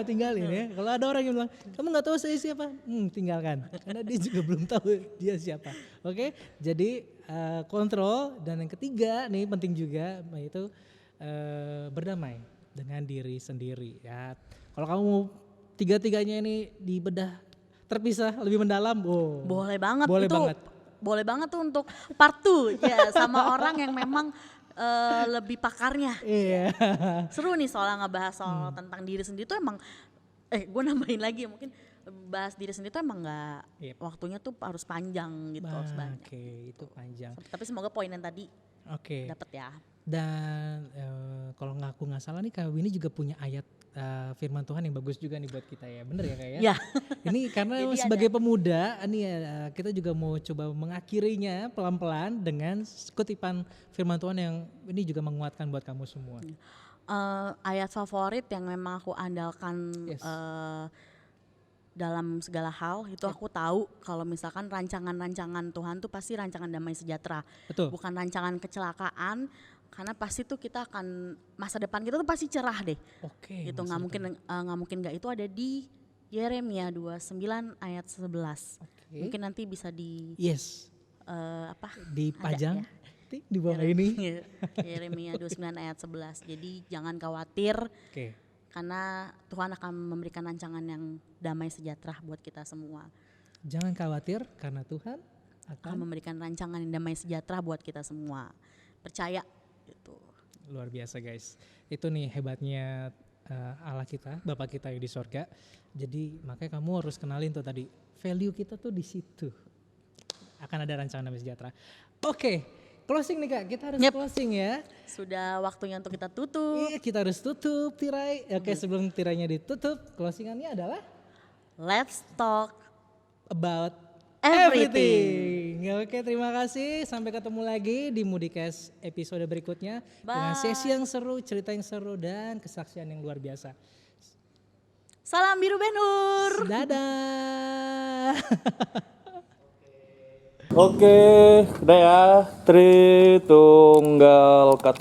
Speaker 1: tinggalin
Speaker 2: ya. Kalau ada orang yang bilang kamu nggak tahu saya siapa, tinggalkan, karena dia juga belum tahu dia siapa. Oke, jadi kontrol. Dan yang ketiga nih penting juga, yaitu berdamai dengan diri sendiri ya. Kalau kamu tiga-tiganya ini dibedah terpisah lebih mendalam,
Speaker 1: boleh banget.
Speaker 2: Boleh banget
Speaker 1: tuh untuk part 2 ya, sama orang yang memang lebih pakarnya.
Speaker 2: Iya.
Speaker 1: Seru nih soalnya ngebahas soal tentang diri sendiri tuh emang gue nambahin lagi ya, mungkin bahas diri sendiri tuh emang nggak
Speaker 2: Yep.
Speaker 1: waktunya tuh harus panjang gitu, harus banyak.
Speaker 2: Oke, itu panjang.
Speaker 1: Tapi semoga poin yang tadi
Speaker 2: Oke.
Speaker 1: dapet ya.
Speaker 2: Dan kalau aku nggak salah nih Kak Winnie juga punya ayat firman Tuhan yang bagus juga nih buat kita ya, bener ya Kak ya?
Speaker 1: Ya.
Speaker 2: Ini karena
Speaker 1: Jadi
Speaker 2: sebagai pemuda, nih kita juga mau coba mengakhirinya pelan-pelan dengan kutipan firman Tuhan yang ini juga menguatkan buat kamu semua.
Speaker 1: Ayat favorit yang memang aku andalkan
Speaker 2: Yes.
Speaker 1: dalam segala hal itu aku tahu kalau misalkan rancangan-rancangan Tuhan tuh pasti rancangan damai sejahtera,
Speaker 2: Betul.
Speaker 1: bukan rancangan kecelakaan, karena pasti tuh kita akan masa depan kita tuh pasti cerah deh.
Speaker 2: Oke.
Speaker 1: Gitu nggak mungkin nggak, itu ada di Yeremia 29 ayat 11.
Speaker 2: Oke.
Speaker 1: Mungkin nanti bisa di
Speaker 2: Yes.
Speaker 1: apa?
Speaker 2: Dipajang
Speaker 1: ya.
Speaker 2: di bawah ini.
Speaker 1: Yeremia 29 ayat 11. Jadi jangan khawatir
Speaker 2: Oke.
Speaker 1: karena Tuhan akan memberikan rancangan yang damai sejahtera buat kita semua.
Speaker 2: Jangan khawatir karena Tuhan
Speaker 1: Akan
Speaker 2: akan
Speaker 1: memberikan rancangan yang damai sejahtera buat kita semua. Percaya gitu.
Speaker 2: luar biasa guys. Itu nih hebatnya Allah kita, Bapa kita yang di sorga. Jadi makanya kamu harus kenalin tuh tadi value kita tuh di situ. Akan ada rancangan damai sejahtera. Oke, closing nih Kak. Kita harus
Speaker 1: Yep.
Speaker 2: closing ya.
Speaker 1: Sudah waktunya untuk kita tutup.
Speaker 2: Iya, kita harus tutup tirai. Oke, sebelum tirainya ditutup, closingannya adalah
Speaker 1: Let's talk
Speaker 2: about
Speaker 1: everything.
Speaker 2: everything. Oke, terima kasih. Sampai ketemu lagi di Mudikes episode berikutnya dengan
Speaker 1: Bye.
Speaker 2: sesi yang seru, cerita yang seru dan kesaksian yang luar biasa.
Speaker 1: Salam biru Ben-Hur.
Speaker 2: Dadah.
Speaker 3: Oke, udah ya. Tritunggal cut.